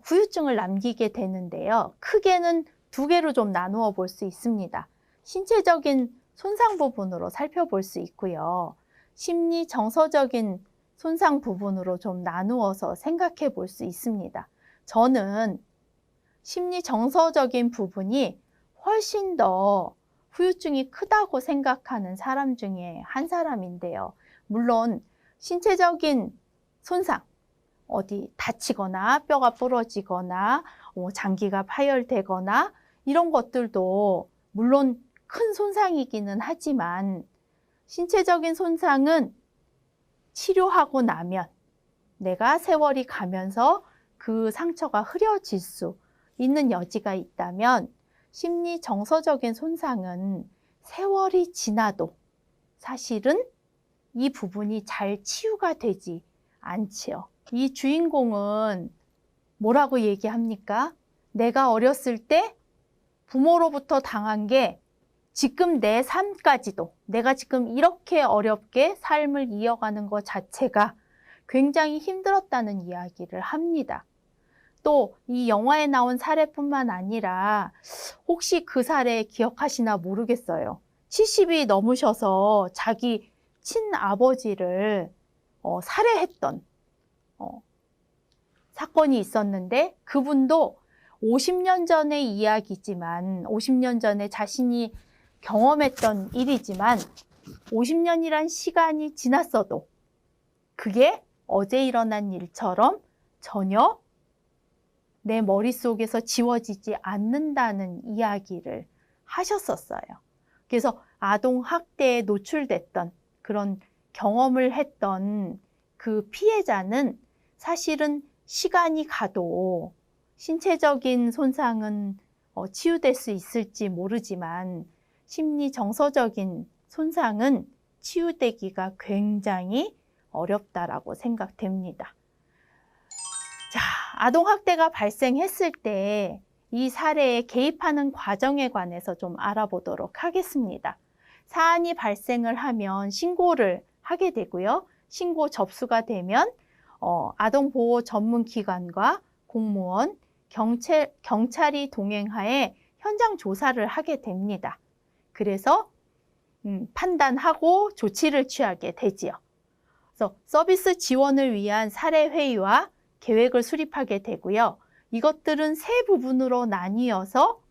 후유증을 남기게 되는데요. 크게는 두 개로 좀 나누어 볼 수 있습니다. 신체적인 손상 부분으로 살펴볼 수 있고요. 심리 정서적인 손상 부분으로 좀 나누어서 생각해 볼 수 있습니다. 저는 심리 정서적인 부분이 훨씬 더 후유증이 크다고 생각하는 사람 중에 한 사람인데요. 물론 신체적인 손상, 어디 다치거나 뼈가 부러지거나 장기가 파열되거나 이런 것들도 물론 큰 손상이기는 하지만 신체적인 손상은 치료하고 나면 내가 세월이 가면서 그 상처가 흐려질 수 있는 여지가 있다면 심리 정서적인 손상은 세월이 지나도 사실은 이 부분이 잘 치유가 되지 않지요. 이 주인공은 뭐라고 얘기합니까? 내가 어렸을 때 부모로부터 당한 게 지금 내 삶까지도 내가 지금 이렇게 어렵게 삶을 이어가는 것 자체가 굉장히 힘들었다는 이야기를 합니다. 또 이 영화에 나온 사례뿐만 아니라 혹시 그 사례 기억하시나 모르겠어요. 70이 넘으셔서 자기 친아버지를 살해했던 사건이 있었는데 그분도 50년 전의 이야기지만 50년 전에 자신이 경험했던 일이지만 50년이란 시간이 지났어도 그게 어제 일어난 일처럼 전혀 내 머릿속에서 지워지지 않는다는 이야기를 하셨었어요. 그래서 아동학대에 노출됐던 그런 경험을 했던 그 피해자는 사실은 시간이 가도 신체적인 손상은 치유될 수 있을지 모르지만 심리 정서적인 손상은 치유되기가 굉장히 어렵다라고 생각됩니다. 자, 아동학대가 발생했을 때 이 사례에 개입하는 과정에 관해서 좀 알아보도록 하겠습니다. 사안이 발생을 하면 신고를 하게 되고요. 신고 접수가 되면 아동보호 전문기관과 공무원, 경찰이 동행하에 현장 조사를 하게 됩니다. 그래서 판단하고 조치를 취하게 되지요. 그래서 서비스 지원을 위한 사례회의와 계획을 수립하게 되고요. 이것들은 세 부분으로 나뉘어서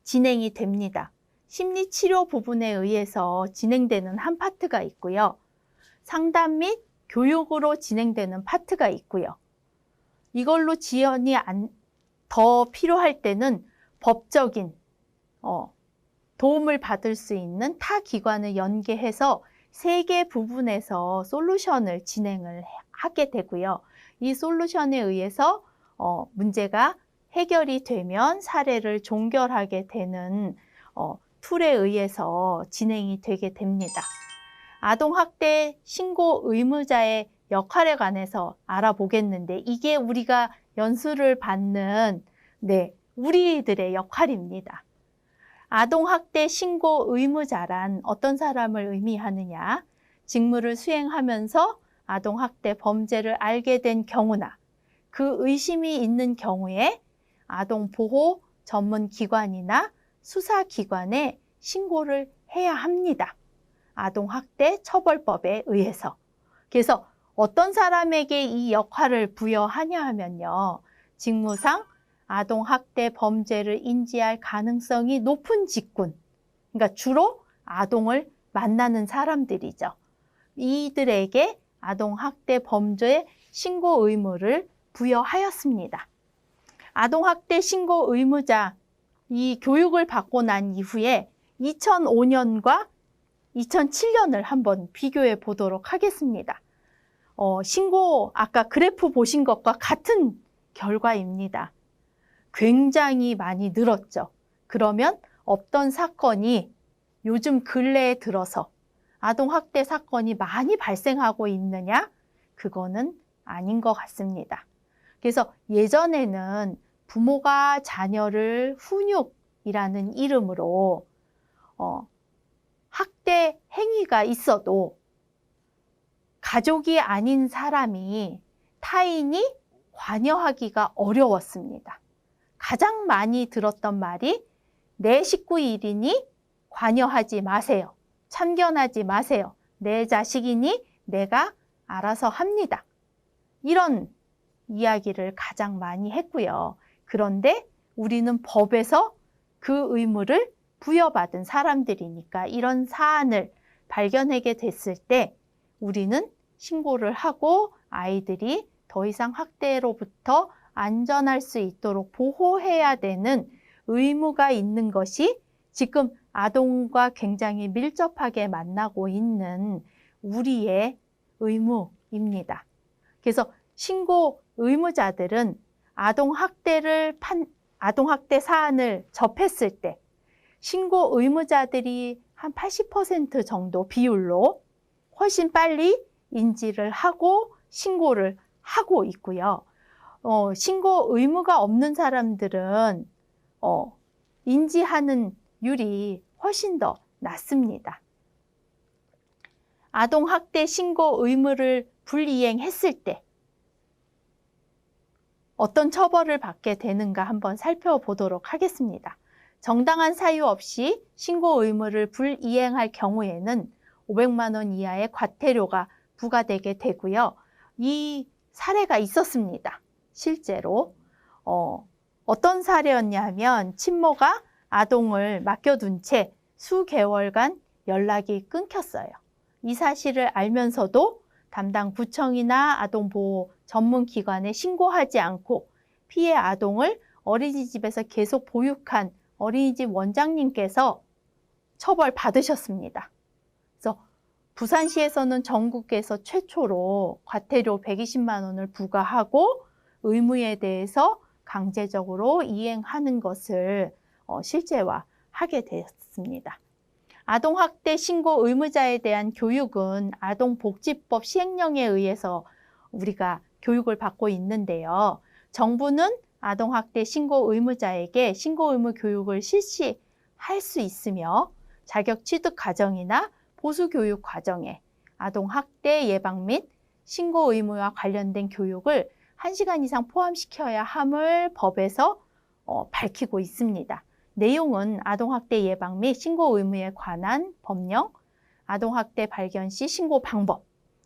진행이 됩니다. 심리치료 부분에 의해서 진행되는 한 파트가 있고요. 상담 및 교육으로 진행되는 파트가 있고요. 이걸로 지원이 더 필요할 때는 법적인 도움을 받을 수 있는 타 기관을 연계해서 3개 부분에서 솔루션을 진행을 하게 되고요. 이 솔루션에 의해서 문제가 해결이 되면 사례를 종결하게 되는 툴에 의해서 진행이 되게 됩니다. 아동학대 신고 의무자의 역할에 관해서 알아보겠는데 이게 우리가 연수를 받는 우리들의 역할입니다. 아동학대 신고 의무자란 어떤 사람을 의미하느냐? 직무를 수행하면서 아동학대 범죄를 알게 된 경우나 그 의심이 있는 경우에 아동보호 전문기관이나 수사기관에 신고를 해야 합니다. 아동학대 처벌법에 의해서. 그래서 어떤 사람에게 이 역할을 부여하냐 하면요. 직무상 아동학대 범죄를 인지할 가능성이 높은 직군, 그러니까 주로 아동을 만나는 사람들이죠. 이들에게 아동학대 범죄 신고 의무를 부여하였습니다. 아동학대 신고 의무자, 이 교육을 받고 난 이후에 2005년과 2007년을 한번 비교해 보도록 하겠습니다. 신고, 아까 그래프 보신 것과 같은 결과입니다. 굉장히 많이 늘었죠. 그러면 어떤 사건이 요즘 근래에 들어서 아동학대 사건이 많이 발생하고 있느냐? 그거는 아닌 것 같습니다. 그래서 예전에는 부모가 자녀를 훈육이라는 이름으로 학대 행위가 있어도 가족이 아닌 사람이 타인이 관여하기가 어려웠습니다. 가장 많이 들었던 말이 내 식구 일이니 관여하지 마세요. 참견하지 마세요. 내 자식이니 내가 알아서 합니다. 이런 이야기를 가장 많이 했고요. 그런데 우리는 법에서 그 의무를 부여받은 사람들이니까 이런 사안을 발견하게 됐을 때 우리는 신고를 하고 아이들이 더 이상 학대로부터 안전할 수 있도록 보호해야 되는 의무가 있는 것이 지금 아동과 굉장히 밀접하게 만나고 있는 우리의 의무입니다. 그래서 신고 의무자들은 아동학대 사안을 접했을 때 신고 의무자들이 한 80% 정도 비율로 훨씬 빨리 인지를 하고 신고를 하고 있고요. 신고 의무가 없는 사람들은 인지하는 율이 훨씬 더 낮습니다. 아동학대 신고 의무를 불이행했을 때 어떤 처벌을 받게 되는가 한번 살펴보도록 하겠습니다. 정당한 사유 없이 신고 의무를 불이행할 경우에는 500만 원 이하의 과태료가 부과되게 되고요. 이 사례가 있었습니다. 실제로 어떤 사례였냐면 친모가 아동을 맡겨둔 채 수개월간 연락이 끊겼어요. 이 사실을 알면서도 담당 구청이나 아동보호 전문기관에 신고하지 않고 피해 아동을 어린이집에서 계속 보육한 어린이집 원장님께서 처벌받으셨습니다. 그래서 부산시에서는 전국에서 최초로 과태료 120만 원을 부과하고 의무에 대해서 강제적으로 이행하는 것을 실제화하게 되었습니다. 아동학대 신고 의무자에 대한 교육은 아동복지법 시행령에 의해서 우리가 교육을 받고 있는데요. 정부는 아동학대 신고 의무자에게 신고 의무 교육을 실시할 수 있으며 자격 취득 과정이나 보수교육 과정에 아동학대 예방 및 신고 의무와 관련된 교육을 1시간 이상 포함시켜야 함을 법에서 밝히고 있습니다. 내용은 아동학대 예방 및 신고 의무에 관한 법령, 아동학대 발견 시 신고 방법,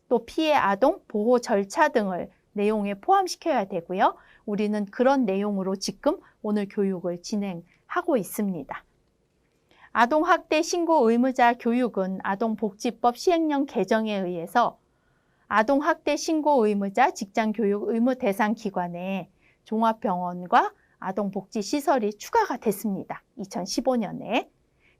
또 피해 아동 보호 절차 등을 내용에 포함시켜야 되고요. 우리는 그런 내용으로 지금 오늘 교육을 진행하고 있습니다. 아동학대 신고 의무자 교육은 아동복지법 시행령 개정에 의해서 아동학대 신고 의무자 직장교육 의무 대상 기관에 종합병원과 아동복지시설이 추가가 됐습니다. 2015년에.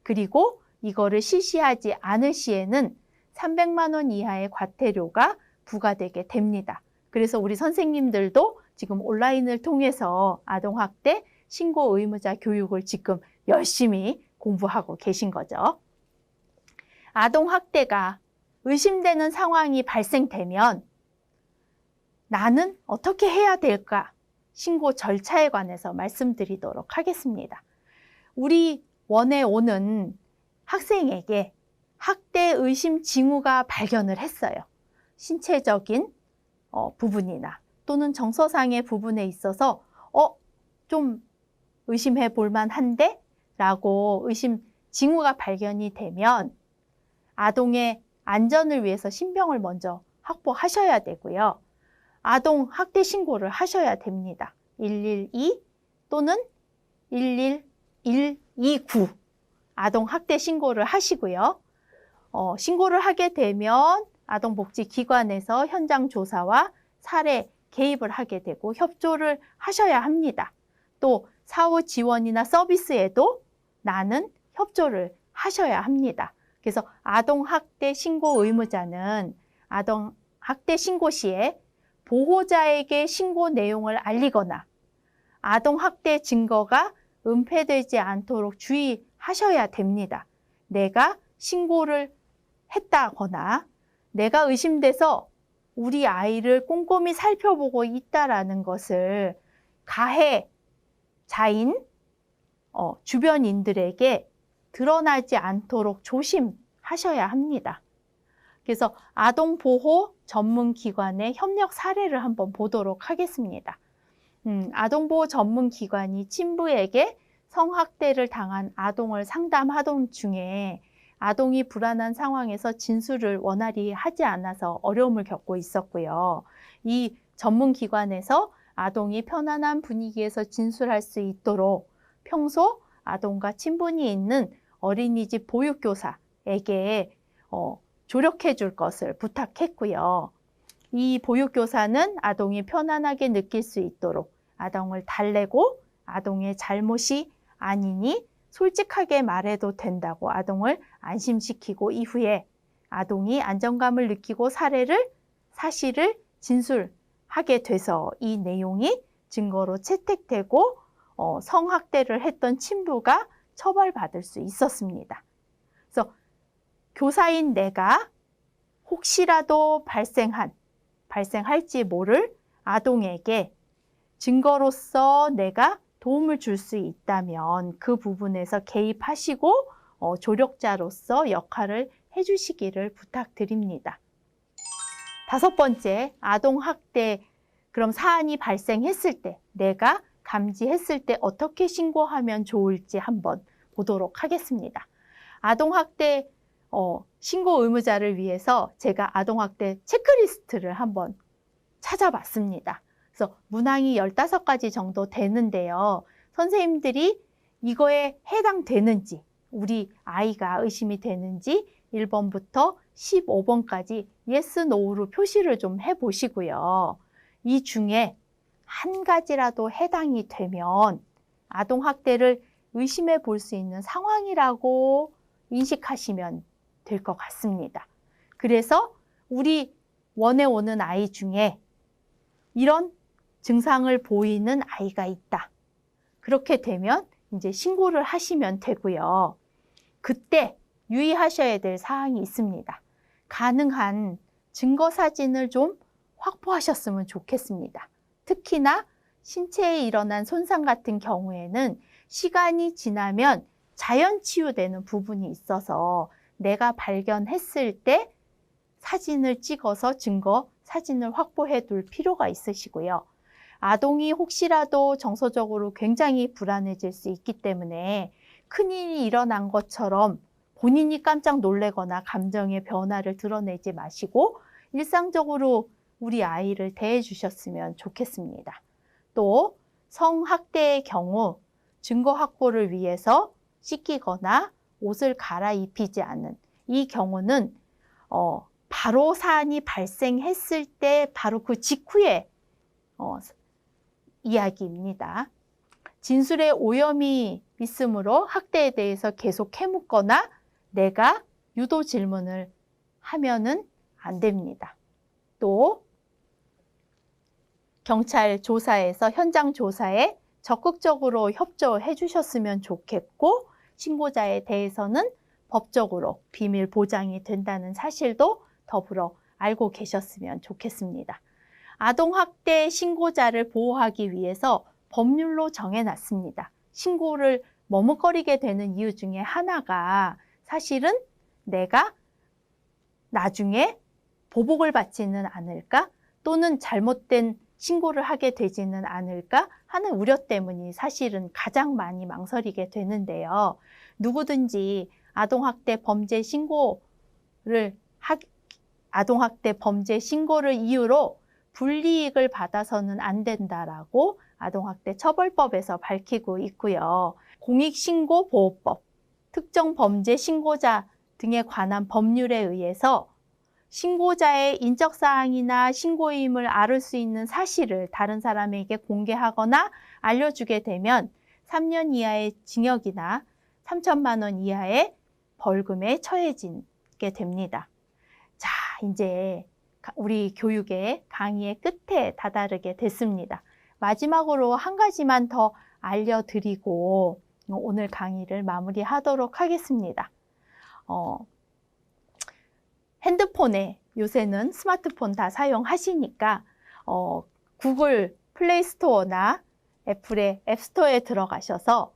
그리고 이거를 실시하지 않을 시에는 300만 원 이하의 과태료가 부과되게 됩니다. 그래서 우리 선생님들도 지금 온라인을 통해서 아동학대 신고 의무자 교육을 지금 열심히 공부하고 계신 거죠. 아동학대가 의심되는 상황이 발생되면 나는 어떻게 해야 될까? 신고 절차에 관해서 말씀드리도록 하겠습니다. 우리 원에 오는 학생에게 학대 의심 징후가 발견을 했어요. 신체적인 부분이나 또는 정서상의 부분에 있어서 좀 의심해 볼 만한데? 라고 의심 징후가 발견이 되면 아동의 안전을 위해서 신병을 먼저 확보하셔야 되고요. 아동 학대 신고를 하셔야 됩니다. 112 또는 11129 아동 학대 신고를 하시고요. 신고를 하게 되면 아동복지기관에서 현장 조사와 사례 개입을 하게 되고 협조를 하셔야 합니다. 또 사후 지원이나 서비스에도 나는 협조를 하셔야 합니다. 그래서 아동학대 신고 의무자는 아동학대 신고 시에 보호자에게 신고 내용을 알리거나 아동학대 증거가 은폐되지 않도록 주의하셔야 됩니다. 내가 신고를 했다거나 내가 의심돼서 우리 아이를 꼼꼼히 살펴보고 있다라는 것을 가해자인 주변인들에게 드러나지 않도록 조심하셔야 합니다. 그래서 아동보호 전문기관의 협력 사례를 한번 보도록 하겠습니다. 아동보호 전문기관이 친부에게 성학대를 당한 아동을 상담하던 중에 아동이 불안한 상황에서 진술을 원활히 하지 않아서 어려움을 겪고 있었고요. 이 전문기관에서 아동이 편안한 분위기에서 진술할 수 있도록 평소 아동과 친분이 있는 어린이집 보육교사에게 조력해 줄 것을 부탁했고요. 이 보육교사는 아동이 편안하게 느낄 수 있도록 아동을 달래고 아동의 잘못이 아니니 솔직하게 말해도 된다고 아동을 안심시키고 이후에 아동이 안정감을 느끼고 사실을 진술하게 돼서 이 내용이 증거로 채택되고 성학대를 했던 친부가 처벌받을 수 있었습니다. 그래서 교사인 내가 혹시라도 발생할지 모를 아동에게 증거로서 내가 도움을 줄 수 있다면 그 부분에서 개입하시고 조력자로서 역할을 해주시기를 부탁드립니다. 5번째, 아동학대 그럼 사안이 발생했을 때 내가 감지했을 때 어떻게 신고하면 좋을지 한번 보도록 하겠습니다. 아동학대 신고 의무자를 위해서 제가 아동학대 체크리스트를 한번 찾아봤습니다. 그래서 문항이 15가지 정도 되는데요. 선생님들이 이거에 해당되는지, 우리 아이가 의심이 되는지 1번부터 15번까지 yes, no로 표시를 좀 해보시고요. 이 중에 한 가지라도 해당이 되면 아동학대를 의심해 볼 수 있는 상황이라고 인식하시면 될 것 같습니다. 그래서 우리 원에 오는 아이 중에 이런 증상을 보이는 아이가 있다. 그렇게 되면 이제 신고를 하시면 되고요. 그때 유의하셔야 될 사항이 있습니다. 가능한 증거 사진을 좀 확보하셨으면 좋겠습니다. 특히나 신체에 일어난 손상 같은 경우에는 시간이 지나면 자연 치유되는 부분이 있어서 내가 발견했을 때 사진을 찍어서 증거 사진을 확보해 둘 필요가 있으시고요. 아동이 혹시라도 정서적으로 굉장히 불안해질 수 있기 때문에 큰일이 일어난 것처럼 본인이 깜짝 놀래거나 감정의 변화를 드러내지 마시고 일상적으로 우리 아이를 대해 주셨으면 좋겠습니다. 또 성학대의 경우 증거 확보를 위해서 씻기거나 옷을 갈아입히지 않은 이 경우는 바로 사안이 발생했을 때 바로 그 직후에 이야기입니다. 진술에 오염이 있으므로 학대에 대해서 계속 캐묻거나 내가 유도 질문을 하면은 안 됩니다. 또 경찰 조사에서 현장 조사에 적극적으로 협조해 주셨으면 좋겠고, 신고자에 대해서는 법적으로 비밀 보장이 된다는 사실도 더불어 알고 계셨으면 좋겠습니다. 아동학대 신고자를 보호하기 위해서 법률로 정해놨습니다. 신고를 머뭇거리게 되는 이유 중에 하나가 사실은 내가 나중에 보복을 받지는 않을까? 또는 잘못된 신고를 하게 되지는 않을까 하는 우려 때문이 사실은 가장 많이 망설이게 되는데요. 누구든지 아동학대 범죄 신고를 이유로 불이익을 받아서는 안 된다라고 아동학대 처벌법에서 밝히고 있고요. 공익신고보호법, 특정범죄 신고자 등에 관한 법률에 의해서 신고자의 인적사항이나 신고임을 알 수 있는 사실을 다른 사람에게 공개하거나 알려주게 되면 3년 이하의 징역이나 3천만 원 이하의 벌금에 처해지게 됩니다. 자, 이제 우리 교육의 강의의 끝에 다다르게 됐습니다. 마지막으로 한 가지만 더 알려드리고 오늘 강의를 마무리하도록 하겠습니다. 핸드폰에 요새는 스마트폰 다 사용하시니까 구글 플레이스토어나 애플의 앱스토어에 들어가셔서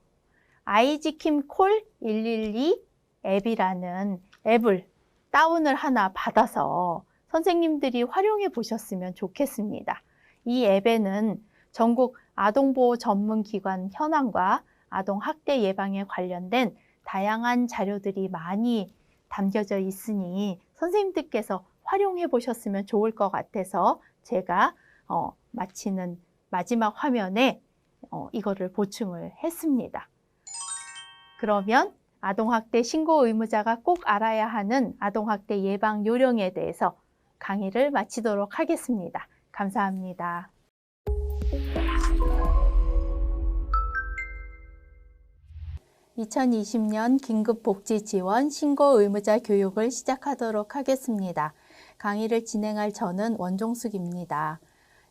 아이지킴콜 112 앱이라는 앱을 다운을 하나 받아서 선생님들이 활용해 보셨으면 좋겠습니다. 이 앱에는 전국 아동보호 전문기관 현황과 아동학대 예방에 관련된 다양한 자료들이 많이 담겨져 있으니 선생님들께서 활용해 보셨으면 좋을 것 같아서 제가 마치는 마지막 화면에 이거를 보충을 했습니다. 그러면 아동학대 신고 의무자가 꼭 알아야 하는 아동학대 예방 요령에 대해서 강의를 마치도록 하겠습니다. 감사합니다. (2020년) 긴급복지지원 신고 의무자 교육을 시작하도록 하겠습니다. 강의를 진행할 저는 원종숙입니다.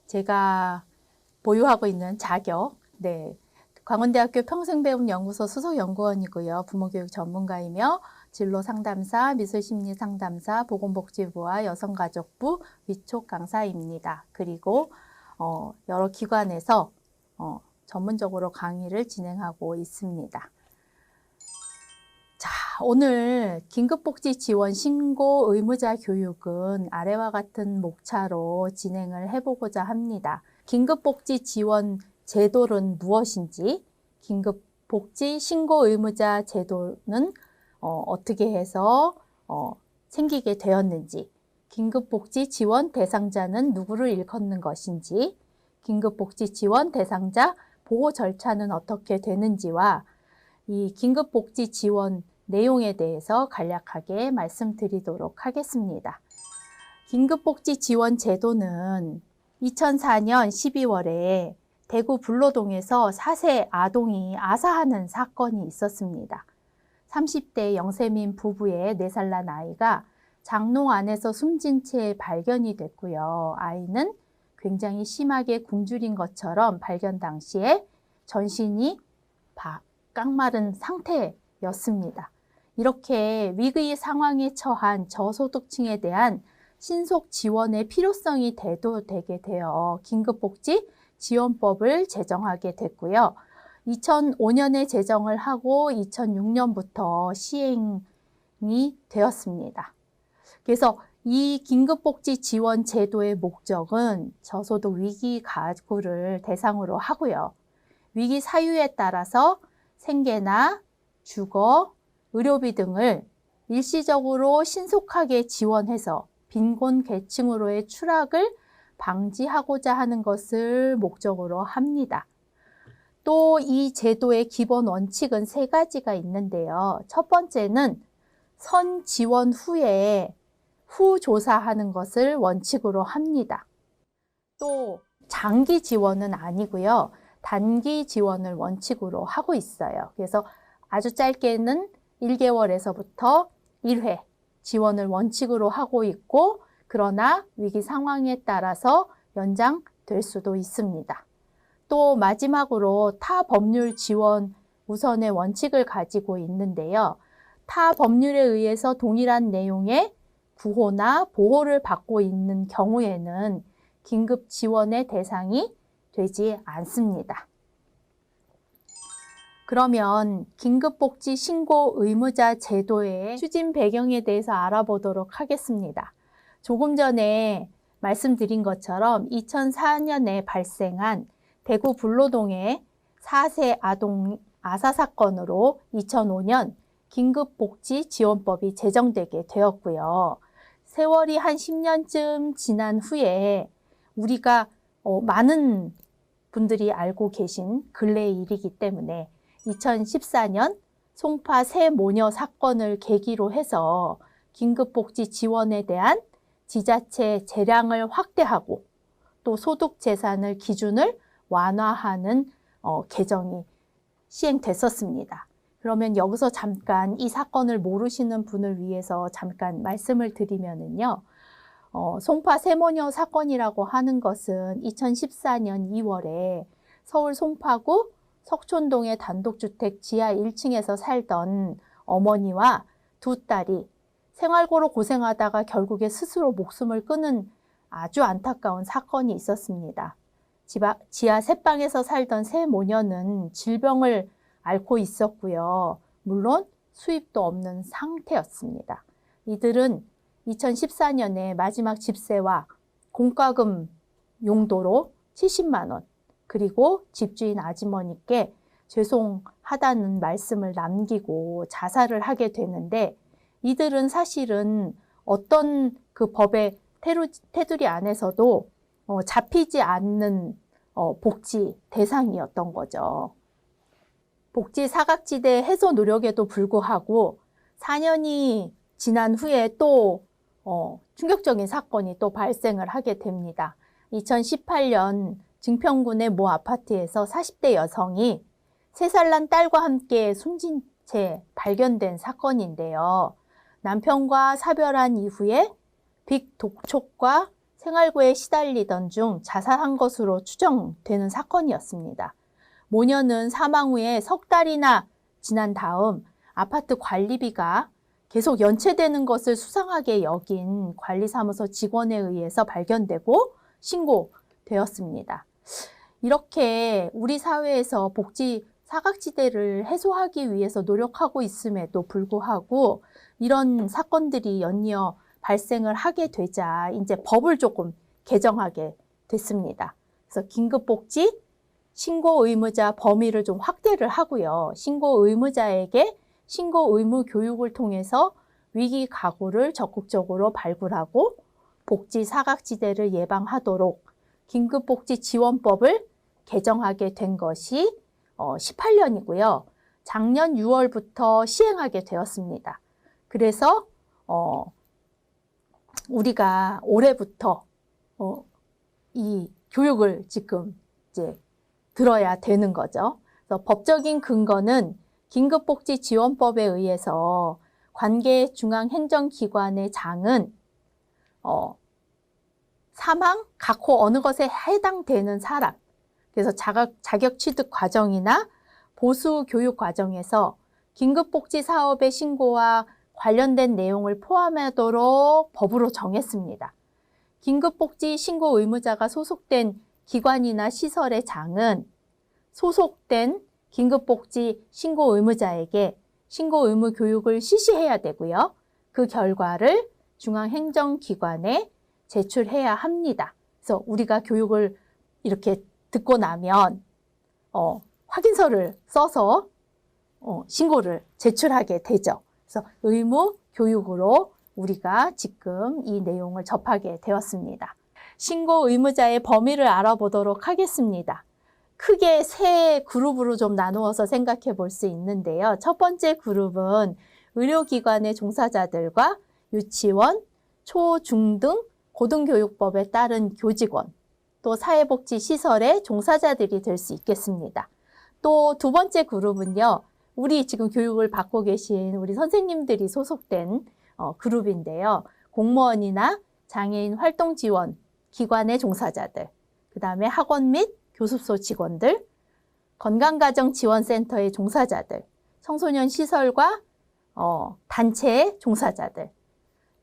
제가 보유하고 있는 자격, 광원대학교 평생배움연구소 수석연구원이고요. 부모교육 전문가이며 진로상담사, 미술심리상담사, 보건복지부와 여성가족부 위촉 강사입니다. 그리고 여러 기관에서 전문적으로 강의를 진행하고 있습니다. 자, 오늘 긴급복지지원 신고 의무자 교육은 아래와 같은 목차로 진행을 해보고자 합니다. 긴급복지지원 제도는 무엇인지, 긴급복지 신고 의무자 제도는 어떻게 해서 생기게 되었는지, 긴급복지 지원 대상자는 누구를 일컫는 것인지, 긴급복지 지원 대상자 보호 절차는 어떻게 되는지와 이 긴급복지 지원 내용에 대해서 간략하게 말씀드리도록 하겠습니다. 긴급복지 지원 제도는 2004년 12월에 대구 불로동에서 4세 아동이 아사하는 사건이 있었습니다. 30대 영세민 부부의 4살 난 아이가 장롱 안에서 숨진 채 발견이 됐고요. 아이는 굉장히 심하게 굶주린 것처럼 발견 당시에 전신이 깡마른 상태였습니다. 이렇게 위기 상황에 처한 저소득층에 대한 신속 지원의 필요성이 대두되게 되어 긴급복지 지원법을 제정하게 됐고요. 2005년에 제정을 하고 2006년부터 시행이 되었습니다. 그래서 이 긴급복지 지원 제도의 목적은 저소득 위기 가구를 대상으로 하고요. 위기 사유에 따라서 생계나 주거, 의료비 등을 일시적으로 신속하게 지원해서 빈곤 계층으로의 추락을 방지하고자 하는 것을 목적으로 합니다. 또 이 제도의 기본 원칙은 3가지가 있는데요. 첫 번째는 선 지원 후에 후조사하는 것을 원칙으로 합니다. 또 장기 지원은 아니고요. 단기 지원을 원칙으로 하고 있어요. 그래서 아주 짧게는 1개월에서부터 1회 지원을 원칙으로 하고 있고, 그러나 위기 상황에 따라서 연장될 수도 있습니다. 또 마지막으로 타 법률 지원 우선의 원칙을 가지고 있는데요. 타 법률에 의해서 동일한 내용의 구호나 보호를 받고 있는 경우에는 긴급 지원의 대상이 되지 않습니다. 그러면 긴급복지 신고 의무자 제도의 추진 배경에 대해서 알아보도록 하겠습니다. 조금 전에 말씀드린 것처럼 2004년에 발생한 대구 불로동의 4세 아동 아사 사건으로 2005년 긴급복지지원법이 제정되게 되었고요. 세월이 한 10년쯤 지난 후에 우리가 많은 분들이 알고 계신 근래의 일이기 때문에 2014년 송파 새 모녀 사건을 계기로 해서 긴급복지 지원에 대한 지자체 재량을 확대하고 또 소득재산을 기준을 완화하는 개정이 시행됐었습니다. 그러면 여기서 잠깐 이 사건을 모르시는 분을 위해서 잠깐 말씀을 드리면은요. 송파 세모녀 사건이라고 하는 것은 2014년 2월에 서울 송파구 석촌동의 단독주택 지하 1층에서 살던 어머니와 두 딸이 생활고로 고생하다가 결국에 스스로 목숨을 끊은 아주 안타까운 사건이 있었습니다. 지하 셋방에서 살던 세 모녀는 질병을 앓고 있었고요. 물론 수입도 없는 상태였습니다. 이들은 2014년에 마지막 집세와 공과금 용도로 70만 원, 그리고 집주인 아주머니께 죄송하다는 말씀을 남기고 자살을 하게 되는데, 이들은 사실은 어떤 그 법의 테두리 안에서도 잡히지 않는 복지 대상이었던 거죠. 복지 사각지대 해소 노력에도 불구하고 4년이 지난 후에 또 충격적인 사건이 또 발생을 하게 됩니다. 2018년 증평군의 모 아파트에서 40대 여성이 3살 난 딸과 함께 숨진 채 발견된 사건인데요. 남편과 사별한 이후에 빅독촉과 생활고에 시달리던 중 자살한 것으로 추정되는 사건이었습니다. 모녀는 사망 후에 석 달이나 지난 다음 아파트 관리비가 계속 연체되는 것을 수상하게 여긴 관리사무소 직원에 의해서 발견되고 신고되었습니다. 이렇게 우리 사회에서 복지 사각지대를 해소하기 위해서 노력하고 있음에도 불구하고 이런 사건들이 연이어 발생을 하게 되자 이제 법을 조금 개정하게 됐습니다. 그래서 긴급복지 신고 의무자 범위를 좀 확대를 하고요. 신고 의무자에게 신고 의무 교육을 통해서 위기 가구를 적극적으로 발굴하고 복지 사각지대를 예방하도록 긴급복지 지원법을 개정하게 된 것이 18년이고요. 작년 6월부터 시행하게 되었습니다. 그래서 우리가 올해부터 이 교육을 지금 이제 들어야 되는 거죠. 그래서 법적인 근거는 긴급복지지원법에 의해서 관계 중앙행정기관의 장은 사망, 각호 어느 것에 해당되는 사람, 그래서 자격 취득 과정이나 보수 교육 과정에서 긴급복지 사업의 신고와 관련된 내용을 포함하도록 법으로 정했습니다. 긴급복지 신고 의무자가 소속된 기관이나 시설의 장은 소속된 긴급복지 신고 의무자에게 신고 의무 교육을 실시해야 되고요. 그 결과를 중앙행정기관에 제출해야 합니다. 그래서 우리가 교육을 이렇게 듣고 나면 확인서를 써서 신고를 제출하게 되죠. 그래서 의무 교육으로 우리가 지금 이 내용을 접하게 되었습니다. 신고 의무자의 범위를 알아보도록 하겠습니다. 크게 세 그룹으로 좀 나누어서 생각해 볼 수 있는데요. 첫 번째 그룹은 의료기관의 종사자들과 유치원, 초, 중 등 고등교육법에 따른 교직원, 또 사회복지시설의 종사자들이 될 수 있겠습니다. 또 두 번째 그룹은요, 우리 지금 교육을 받고 계신 우리 선생님들이 소속된 그룹인데요. 공무원이나 장애인 활동 지원 기관의 종사자들, 그 다음에 학원 및 교습소 직원들, 건강가정지원센터의 종사자들, 청소년 시설과 단체의 종사자들,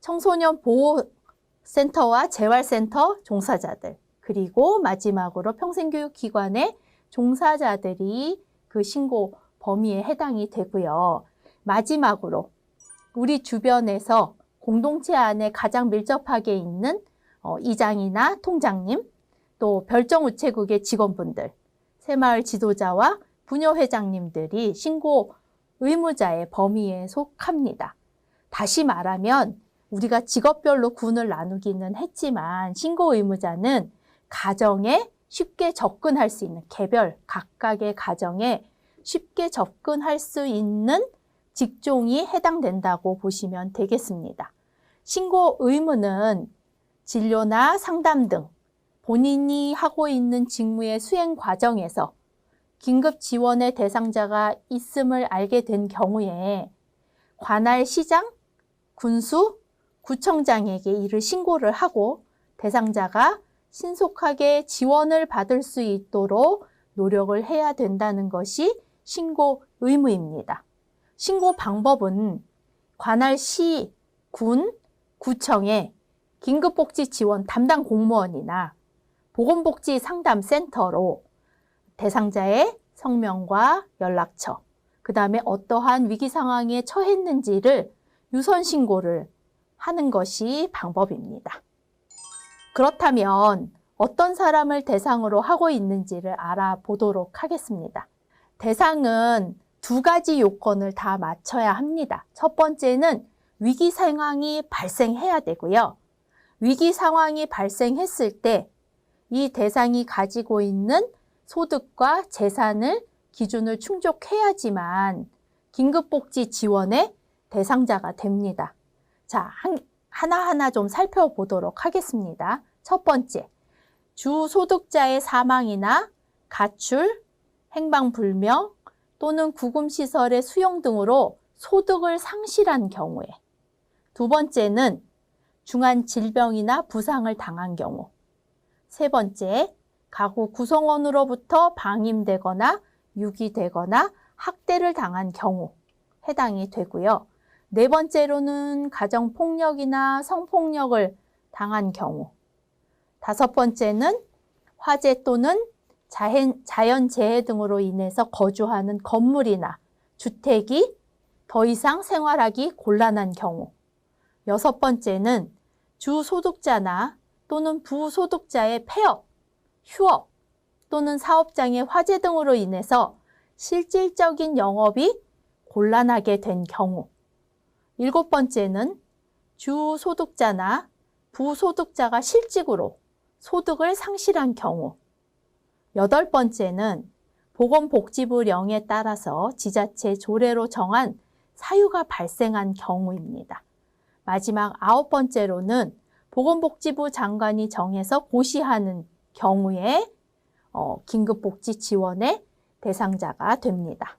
청소년 보호센터와 재활센터 종사자들, 그리고 마지막으로 평생교육기관의 종사자들이 그 신고 범위에 해당이 되고요. 마지막으로 우리 주변에서 공동체 안에 가장 밀접하게 있는 이장이나 통장님, 또 별정우체국의 직원분들, 새마을 지도자와 부녀회장님들이 신고 의무자의 범위에 속합니다. 다시 말하면 우리가 직업별로 군을 나누기는 했지만 신고 의무자는 가정에 쉽게 접근할 수 있는 개별 각각의 가정에 쉽게 접근할 수 있는 직종이 해당된다고 보시면 되겠습니다. 신고 의무는 진료나 상담 등 본인이 하고 있는 직무의 수행 과정에서 긴급 지원의 대상자가 있음을 알게 된 경우에 관할 시장, 군수, 구청장에게 이를 신고를 하고 대상자가 신속하게 지원을 받을 수 있도록 노력을 해야 된다는 것이 신고 의무입니다. 신고 방법은 관할 시, 군, 구청에 긴급복지 지원 담당 공무원이나 보건복지 상담센터로 대상자의 성명과 연락처, 그 다음에 어떠한 위기 상황에 처했는지를 유선 신고를 하는 것이 방법입니다. 그렇다면 어떤 사람을 대상으로 하고 있는지를 알아보도록 하겠습니다. 대상은 두 가지 요건을 다 맞춰야 합니다. 첫 번째는 위기 상황이 발생해야 되고요. 위기 상황이 발생했을 때 이 대상이 가지고 있는 소득과 재산을 기준을 충족해야지만 긴급복지 지원의 대상자가 됩니다. 자, 하나하나 좀 살펴보도록 하겠습니다. 첫 번째, 주 소득자의 사망이나 가출, 행방불명 또는 구금시설의 수용 등으로 소득을 상실한 경우에, 두 번째는 중한 질병이나 부상을 당한 경우, 세 번째, 가구 구성원으로부터 방임되거나 유기되거나 학대를 당한 경우 해당이 되고요. 네 번째로는 가정폭력이나 성폭력을 당한 경우, 다섯 번째는 화재 또는 자연재해 등으로 인해서 거주하는 건물이나 주택이 더 이상 생활하기 곤란한 경우, 여섯 번째는 주소득자나 또는 부소득자의 폐업, 휴업 또는 사업장의 화재 등으로 인해서 실질적인 영업이 곤란하게 된 경우, 일곱 번째는 주소득자나 부소득자가 실직으로 소득을 상실한 경우, 여덟 번째는 보건복지부령에 따라서 지자체 조례로 정한 사유가 발생한 경우입니다. 마지막 아홉 번째로는 보건복지부 장관이 정해서 고시하는 경우에 긴급복지 지원의 대상자가 됩니다.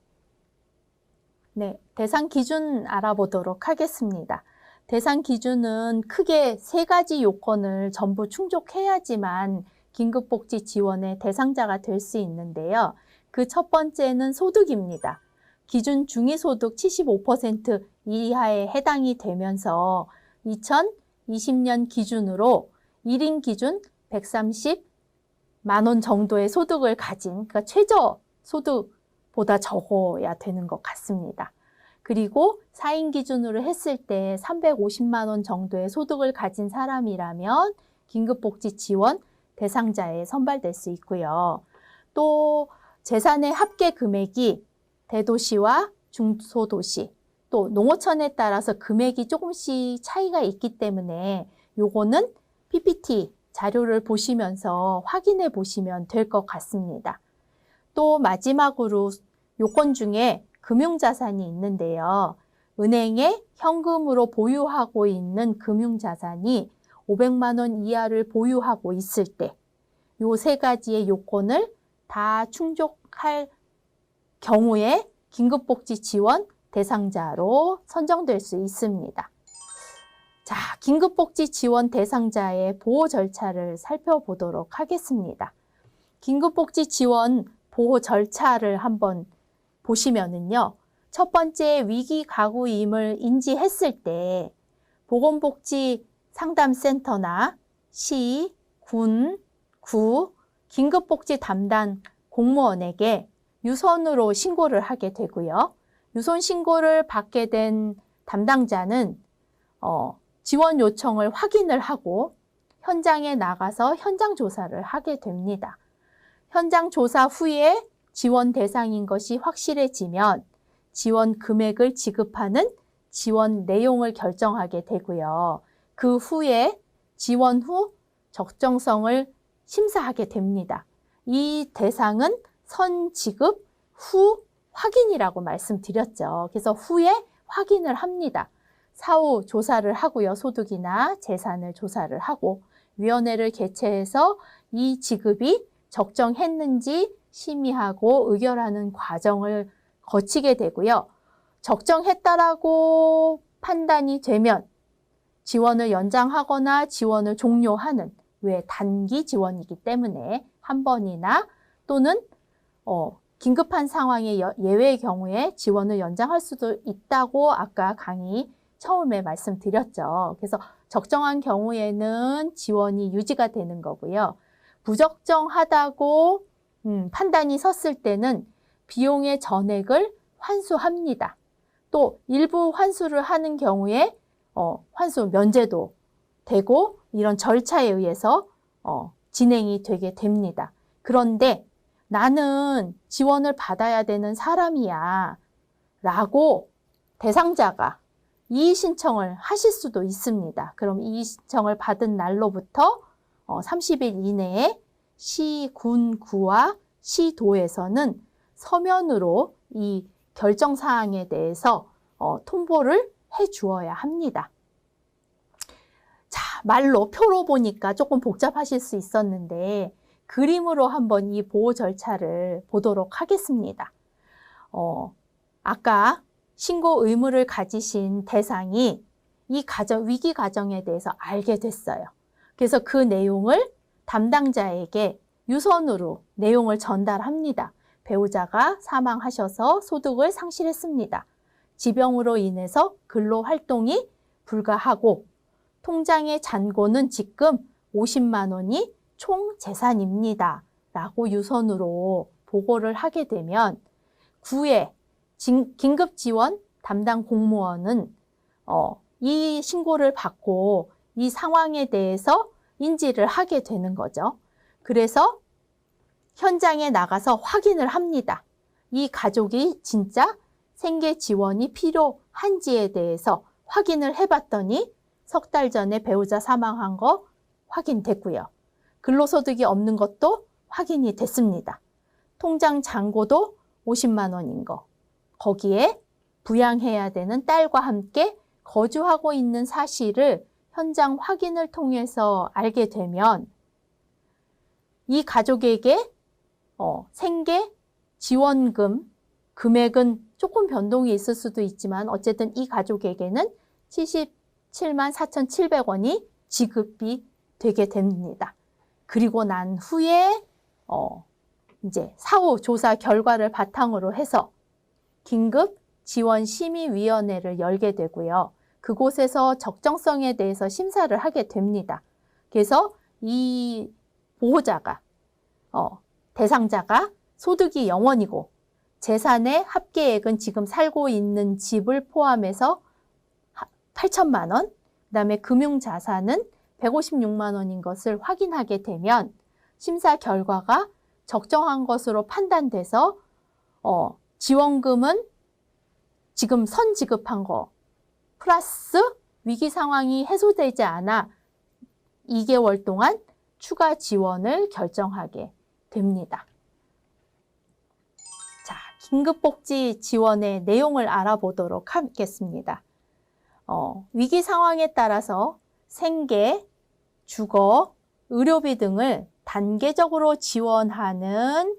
네, 대상 기준 알아보도록 하겠습니다. 대상 기준은 크게 세 가지 요건을 전부 충족해야지만 긴급복지 지원의 대상자가 될 수 있는데요. 그 첫 번째는 소득입니다. 기준 중위소득 75% 이하에 해당이 되면서 2020년 기준으로 1인 기준 130만 원 정도의 소득을 가진, 그러니까 최저 소득보다 적어야 되는 것 같습니다. 그리고 4인 기준으로 했을 때 350만 원 정도의 소득을 가진 사람이라면 긴급복지 지원 대상자에 선발될 수 있고요. 또 재산의 합계 금액이 대도시와 중소도시, 또 농어촌에 따라서 금액이 조금씩 차이가 있기 때문에 요거는 PPT 자료를 보시면서 확인해 보시면 될 것 같습니다. 또 마지막으로 요건 중에 금융자산이 있는데요. 은행에 현금으로 보유하고 있는 금융자산이 500만 원 이하를 보유하고 있을 때 요 세 가지의 요건을 다 충족할 경우에 긴급복지 지원 대상자로 선정될 수 있습니다. 자, 긴급복지 지원 대상자의 보호 절차를 살펴보도록 하겠습니다. 긴급복지 지원 보호 절차를 한번 보시면은요. 첫 번째 위기 가구임을 인지했을 때 보건복지 상담센터나 시, 군, 구, 긴급복지 담당 공무원에게 유선으로 신고를 하게 되고요. 유선 신고를 받게 된 담당자는 지원 요청을 확인을 하고 현장에 나가서 현장 조사를 하게 됩니다. 현장 조사 후에 지원 대상인 것이 확실해지면 지원 금액을 지급하는 지원 내용을 결정하게 되고요. 그 후에 지원 후 적정성을 심사하게 됩니다. 이 대상은 선 지급 후 확인이라고 말씀드렸죠. 그래서 후에 확인을 합니다. 사후 조사를 하고요. 소득이나 재산을 조사를 하고 위원회를 개최해서 이 지급이 적정했는지 심의하고 의결하는 과정을 거치게 되고요. 적정했다라고 판단이 되면 지원을 연장하거나 지원을 종료하는 왜 단기 지원이기 때문에 한 번이나 또는 긴급한 상황의 예외의 경우에 지원을 연장할 수도 있다고 아까 강의 처음에 말씀드렸죠. 그래서 적정한 경우에는 지원이 유지가 되는 거고요. 부적정하다고 판단이 섰을 때는 비용의 전액을 환수합니다. 또 일부 환수를 하는 경우에 환수 면제도 되고 이런 절차에 의해서 진행이 되게 됩니다. 그런데 나는 지원을 받아야 되는 사람이야 라고 대상자가 이의 신청을 하실 수도 있습니다. 그럼 이의 신청을 받은 날로부터 30일 이내에 시, 군, 구와 시도에서는 서면으로 이 결정사항에 대해서 통보를 해 주어야 합니다. 자, 말로, 표로 보니까 조금 복잡하실 수 있었는데 그림으로 한번 이 보호 절차를 보도록 하겠습니다. 아까 신고 의무를 가지신 대상이 이 위기 가정에 대해서 알게 됐어요. 그래서 그 내용을 담당자에게 유선으로 내용을 전달합니다. 배우자가 사망하셔서 소득을 상실했습니다. 지병으로 인해서 근로활동이 불가하고 통장의 잔고는 지금 50만 원이 총 재산입니다. 라고 유선으로 보고를 하게 되면 구에 긴급지원 담당 공무원은 이 신고를 받고 이 상황에 대해서 인지를 하게 되는 거죠. 그래서 현장에 나가서 확인을 합니다. 이 가족이 진짜 생계 지원이 필요한지에 대해서 확인을 해봤더니 석 달 전에 배우자 사망한 거 확인됐고요. 근로소득이 없는 것도 확인이 됐습니다. 통장 잔고도 50만 원인 거. 거기에 부양해야 되는 딸과 함께 거주하고 있는 사실을 현장 확인을 통해서 알게 되면 이 가족에게 생계 지원금 금액은 조금 변동이 있을 수도 있지만 어쨌든 이 가족에게는 77만 4,700원이 지급이 되게 됩니다. 그리고 난 후에 이제 사후 조사 결과를 바탕으로 해서 긴급 지원 심의위원회를 열게 되고요. 그곳에서 적정성에 대해서 심사를 하게 됩니다. 그래서 이 보호자가 대상자가 소득이 0원이고 재산의 합계액은 지금 살고 있는 집을 포함해서 8천만 원, 그다음에 금융자산은 156만 원인 것을 확인하게 되면 심사 결과가 적정한 것으로 판단돼서 지원금은 지금 선 지급한 거 플러스 위기 상황이 해소되지 않아 2개월 동안 추가 지원을 결정하게 됩니다. 긴급복지 지원의 내용을 알아보도록 하겠습니다. 위기 상황에 따라서 생계, 주거, 의료비 등을 단계적으로 지원하는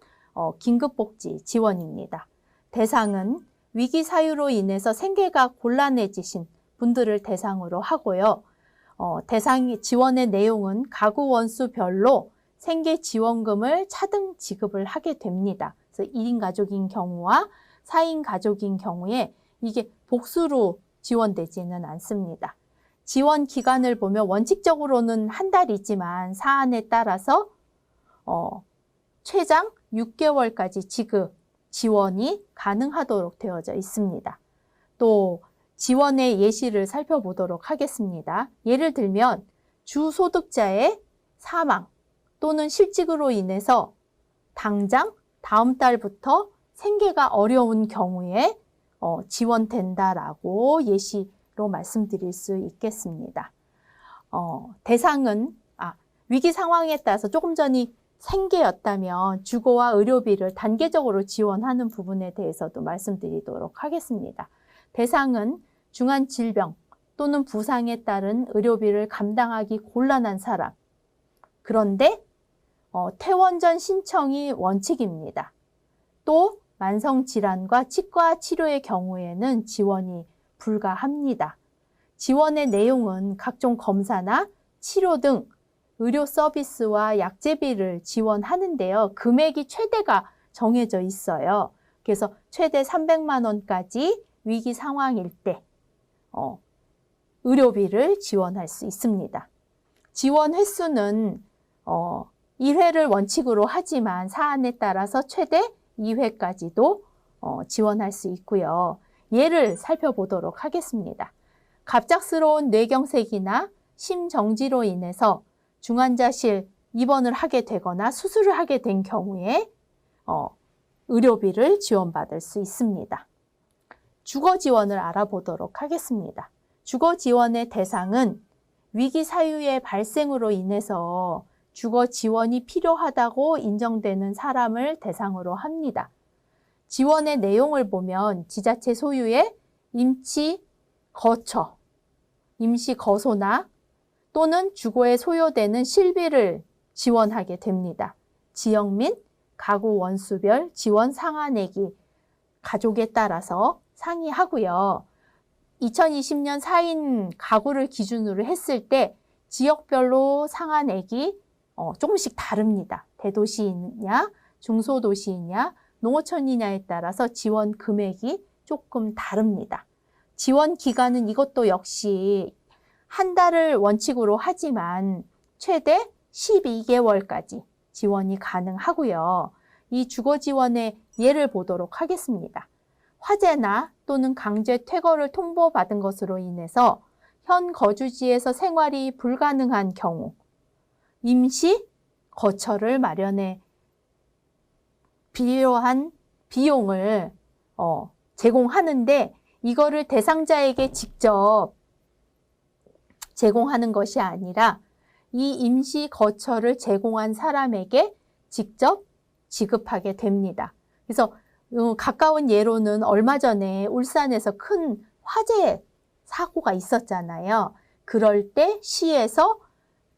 긴급복지 지원입니다. 대상은 위기 사유로 인해서 생계가 곤란해지신 분들을 대상으로 하고요. 지원의 내용은 가구 원수별로 생계 지원금을 차등 지급을 하게 됩니다. 그래서 1인 가족인 경우와 4인 가족인 경우에 이게 복수로 지원되지는 않습니다. 지원 기간을 보면 원칙적으로는 한 달이지만 사안에 따라서 최장 6개월까지 지원이 가능하도록 되어져 있습니다. 또 지원의 예시를 살펴보도록 하겠습니다. 예를 들면 주소득자의 사망 또는 실직으로 인해서 당장 다음 달부터 생계가 어려운 경우에 지원된다라고 예시로 말씀드릴 수 있겠습니다. 대상은 위기 상황에 따라서 조금 전이 생계였다면 주거와 의료비를 단계적으로 지원하는 부분에 대해서도 말씀드리도록 하겠습니다. 대상은 중한 질병 또는 부상에 따른 의료비를 감당하기 곤란한 사람. 그런데 퇴원 전 신청이 원칙입니다. 또 만성질환과 치과 치료의 경우에는 지원이 불가합니다. 지원의 내용은 각종 검사나 치료 등 의료 서비스와 약제비를 지원하는데요. 금액이 최대가 정해져 있어요. 그래서 최대 300만 원까지 위기 상황일 때 의료비를 지원할 수 있습니다. 지원 횟수는 1회를 원칙으로 하지만 사안에 따라서 최대 2회까지도 지원할 수 있고요. 예를 살펴보도록 하겠습니다. 갑작스러운 뇌경색이나 심정지로 인해서 중환자실 입원을 하게 되거나 수술을 하게 된 경우에 의료비를 지원받을 수 있습니다. 주거 지원을 알아보도록 하겠습니다. 주거 지원의 대상은 위기 사유의 발생으로 인해서 주거 지원이 필요하다고 인정되는 사람을 대상으로 합니다. 지원의 내용을 보면 지자체 소유의 임시 거처, 임시 거소나 또는 주거에 소요되는 실비를 지원하게 됩니다. 지역 및 가구 원수별 지원 상한액이 가족에 따라서 상이하고요. 2020년 4인 가구를 기준으로 했을 때 지역별로 상한액이 조금씩 다릅니다. 대도시이냐, 중소도시이냐, 농어촌이냐에 따라서 지원 금액이 조금 다릅니다. 지원 기간은 이것도 역시 한 달을 원칙으로 하지만 최대 12개월까지 지원이 가능하고요. 이 주거 지원의 예를 보도록 하겠습니다. 화재나 또는 강제 퇴거를 통보받은 것으로 인해서 현 거주지에서 생활이 불가능한 경우 임시 거처를 마련해 필요한 비용을 제공하는데 이거를 대상자에게 직접 제공하는 것이 아니라 이 임시 거처를 제공한 사람에게 직접 지급하게 됩니다. 그래서 가까운 예로는 얼마 전에 울산에서 큰 화재 사고가 있었잖아요. 그럴 때 시에서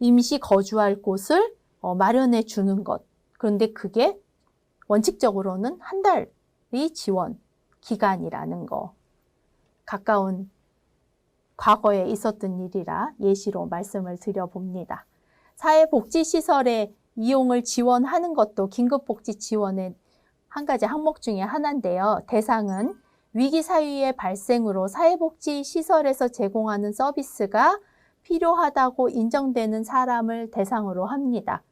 임시 거주할 곳을 마련해 주는 것. 그런데 그게 원칙적으로는 한 달이 지원 기간이라는 거. 가까운 과거에 있었던 일이라 예시로 말씀을 드려봅니다. 사회복지시설의 이용을 지원하는 것도 긴급복지 지원의 한 가지 항목 중에 하나인데요. 대상은 위기 사유의 발생으로 사회복지시설에서 제공하는 서비스가 필요하다고 인정되는 사람을 대상으로 합니다.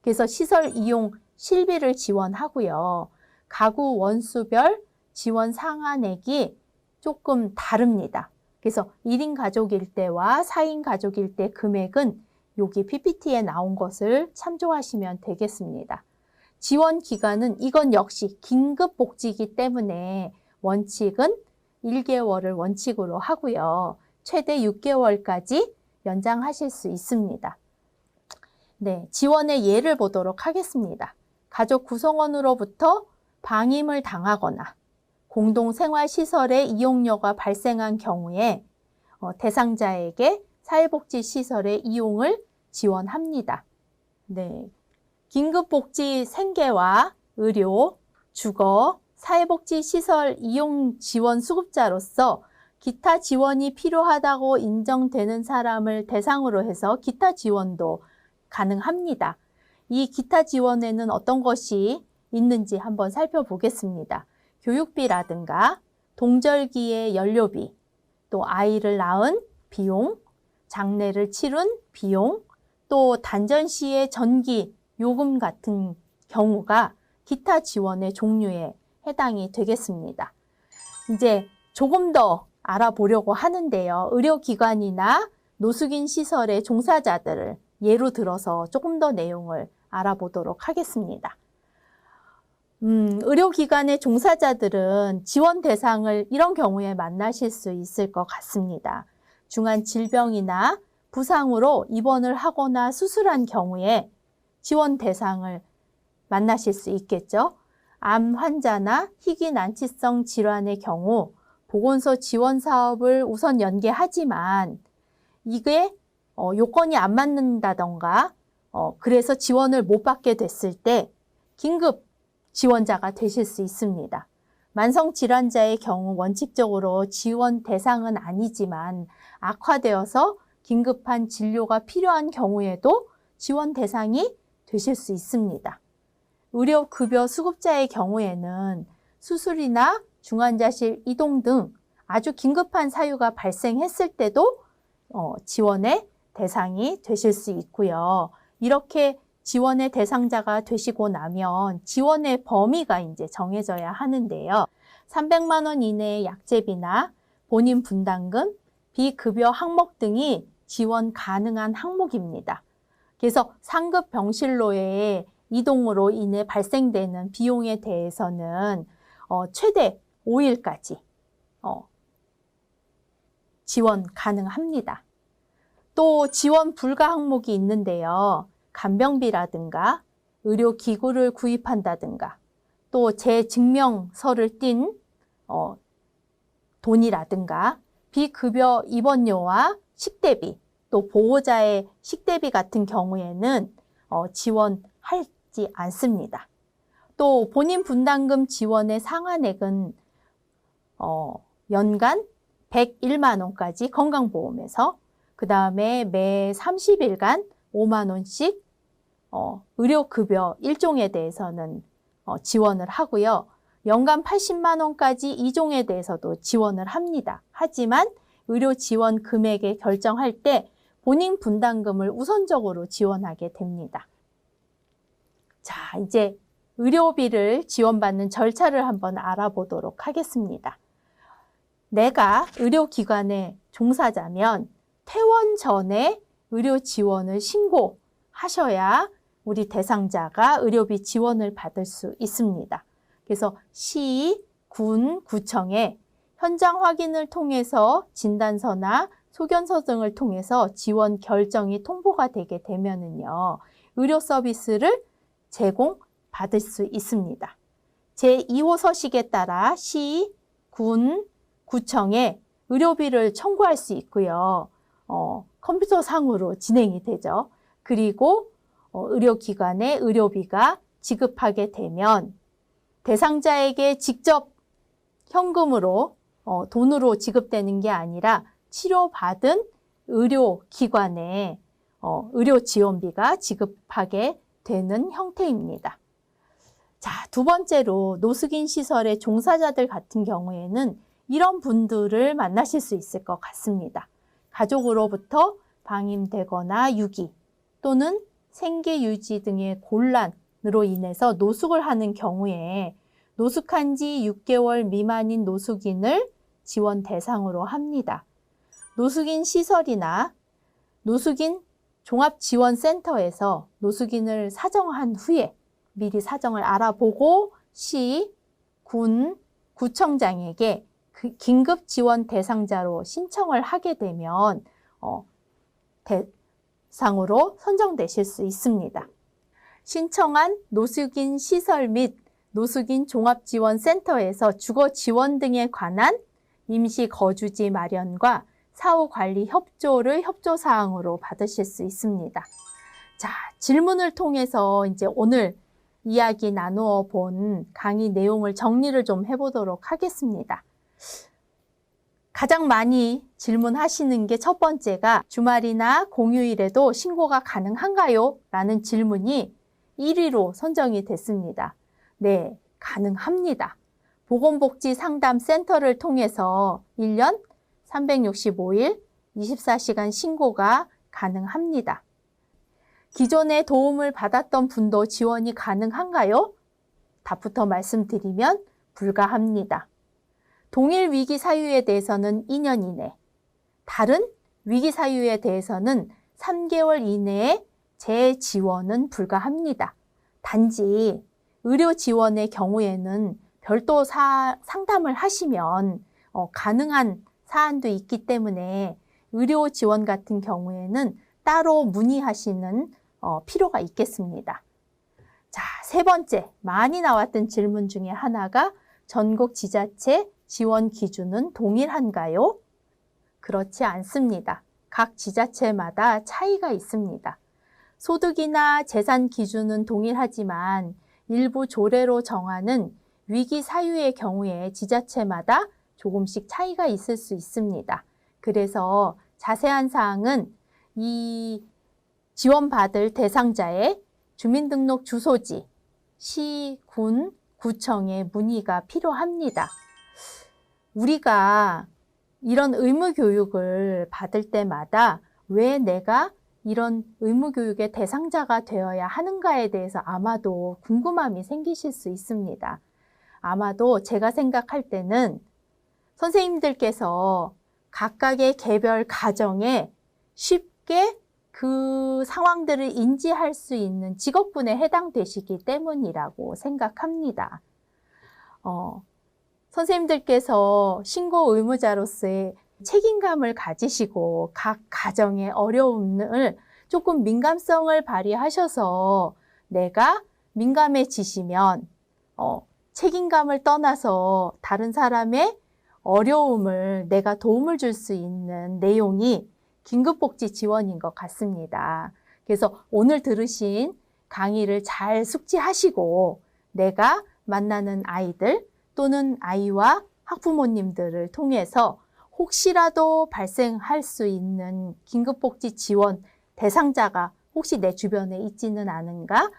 그래서 시설 이용 실비를 지원하고요. 가구 원수별 지원 상한액이 조금 다릅니다. 그래서 1인 가족일 때와 4인 가족일 때 금액은 여기 PPT에 나온 것을 참조하시면 되겠습니다. 지원 기간은 이건 역시 긴급복지이기 때문에 원칙은 1개월을 원칙으로 하고요. 최대 6개월까지 연장하실 수 있습니다. 네, 지원의 예를 보도록 하겠습니다. 가족 구성원으로부터 방임을 당하거나 공동생활시설의 이용료가 발생한 경우에 대상자에게 사회복지시설의 이용을 지원합니다. 네. 긴급복지 생계와 의료, 주거, 사회복지시설 이용 지원 수급자로서 기타 지원이 필요하다고 인정되는 사람을 대상으로 해서 기타 지원도 가능합니다. 이 기타 지원에는 어떤 것이 있는지 한번 살펴보겠습니다. 교육비라든가 동절기의 연료비, 또 아이를 낳은 비용, 장례를 치른 비용, 또 단전 시의 전기, 요금 같은 경우가 기타 지원의 종류에 해당이 되겠습니다. 이제 조금 더 알아보려고 하는데요. 의료기관이나 노숙인 시설의 종사자들을 예로 들어서 조금 더 내용을 알아보도록 하겠습니다. 의료기관의 종사자들은 지원 대상을 이런 경우에 만나실 수 있을 것 같습니다. 중한 질병이나 부상으로 입원을 하거나 수술한 경우에 지원 대상을 만나실 수 있겠죠. 암 환자나 희귀 난치성 질환의 경우 보건소 지원 사업을 우선 연계하지만 이게 요건이 안 맞는다던가 그래서 지원을 못 받게 됐을 때 긴급 지원자가 되실 수 있습니다. 만성 질환자의 경우 원칙적으로 지원 대상은 아니지만 악화되어서 긴급한 진료가 필요한 경우에도 지원 대상이 되실 수 있습니다. 의료급여 수급자의 경우에는 수술이나 중환자실 이동 등 아주 긴급한 사유가 발생했을 때도 지원의 대상이 되실 수 있고요. 이렇게 지원의 대상자가 되시고 나면 지원의 범위가 이제 정해져야 하는데요. 300만 원 이내의 약제비나 본인 분담금, 비급여 항목 등이 지원 가능한 항목입니다. 그래서 상급 병실로의 이동으로 인해 발생되는 비용에 대해서는 최대 5일까지 지원 가능합니다. 또 지원 불가 항목이 있는데요. 간병비라든가 의료기구를 구입한다든가 또 재증명서를 띈 돈이라든가 비급여 입원료와 식대비 또 보호자의 식대비 같은 경우에는 지원하지 않습니다. 또 본인 분담금 지원의 상한액은 연간 101만 원까지 건강보험에서 그 다음에 매 30일간 5만 원씩 의료급여 1종에 대해서는 지원을 하고요. 연간 80만 원까지 2종에 대해서도 지원을 합니다. 하지만 의료 지원 금액에 결정할 때 본인 분담금을 우선적으로 지원하게 됩니다. 자, 이제 의료비를 지원받는 절차를 한번 알아보도록 하겠습니다. 내가 의료기관의 종사자면 퇴원 전에 의료 지원을 신고하셔야 우리 대상자가 의료비 지원을 받을 수 있습니다. 그래서 시, 군, 구청에 현장 확인을 통해서 진단서나 소견서 등을 통해서 지원 결정이 통보가 되게 되면은요, 의료 서비스를 제공받을 수 있습니다. 제2호 서식에 따라 시, 군, 구청에 의료비를 청구할 수 있고요. 컴퓨터상으로 진행이 되죠. 그리고 의료기관에 의료비가 지급하게 되면 대상자에게 직접 현금으로 돈으로 지급되는 게 아니라 치료받은 의료기관에 의료지원비가 지급하게 되는 형태입니다. 자, 두 번째로 노숙인 시설의 종사자들 같은 경우에는 이런 분들을 만나실 수 있을 것 같습니다. 가족으로부터 방임되거나 유기 또는 생계 유지 등의 곤란으로 인해서 노숙을 하는 경우에 노숙한 지 6개월 미만인 노숙인을 지원 대상으로 합니다. 노숙인 시설이나 노숙인 종합지원센터에서 노숙인을 사정한 후에 미리 사정을 알아보고 시, 군, 구청장에게 긴급 지원 대상자로 신청을 하게 되면 대상으로 선정되실 수 있습니다. 신청한 노숙인 시설 및 노숙인 종합지원센터에서 주거 지원 등에 관한 임시 거주지 마련과 사후 관리 협조를 협조사항으로 받으실 수 있습니다. 자, 질문을 통해서 이제 오늘 이야기 나누어 본 강의 내용을 정리를 좀 해보도록 하겠습니다. 가장 많이 질문하시는 게 첫 번째가 주말이나 공휴일에도 신고가 가능한가요? 라는 질문이 1위로 선정이 됐습니다. 네, 가능합니다. 보건복지상담센터를 통해서 1년 365일 24시간 신고가 가능합니다. 기존에 도움을 받았던 분도 지원이 가능한가요? 답부터 말씀드리면 불가합니다. 동일 위기 사유에 대해서는 2년 이내, 다른 위기 사유에 대해서는 3개월 이내에 재지원은 불가합니다. 단지 의료 지원의 경우에는 별도 상담을 하시면 가능한 사안도 있기 때문에 의료 지원 같은 경우에는 따로 문의하시는 필요가 있겠습니다. 자, 세 번째, 많이 나왔던 질문 중에 하나가 전국 지자체 지원 기준은 동일한가요? 그렇지 않습니다. 각 지자체마다 차이가 있습니다. 소득이나 재산 기준은 동일하지만 일부 조례로 정하는 위기 사유의 경우에 지자체마다 조금씩 차이가 있을 수 있습니다. 그래서 자세한 사항은 이 지원받을 대상자의 주민등록 주소지, 시, 군, 구청에 문의가 필요합니다. 우리가 이런 의무교육을 받을 때마다 왜 내가 이런 의무교육의 대상자가 되어야 하는가에 대해서 아마도 궁금함이 생기실 수 있습니다. 아마도 제가 생각할 때는 선생님들께서 각각의 개별 가정에 쉽게 그 상황들을 인지할 수 있는 직업군에 해당되시기 때문이라고 생각합니다. 선생님들께서 신고 의무자로서의 책임감을 가지시고 각 가정의 어려움을 조금 민감성을 발휘하셔서 내가 민감해지시면 책임감을 떠나서 다른 사람의 어려움을 내가 도움을 줄 수 있는 내용이 긴급복지 지원인 것 같습니다. 그래서 오늘 들으신 강의를 잘 숙지하시고 내가 만나는 아이들 또는 아이와 학부모님들을 통해서 혹시라도 발생할 수 있는 긴급복지 지원 대상자가 혹시 내 주변에 있지는 않은가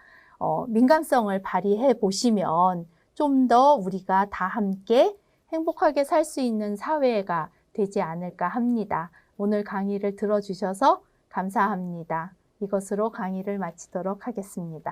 민감성을 발휘해 보시면 좀 더 우리가 다 함께 행복하게 살 수 있는 사회가 되지 않을까 합니다. 오늘 강의를 들어주셔서 감사합니다. 이것으로 강의를 마치도록 하겠습니다.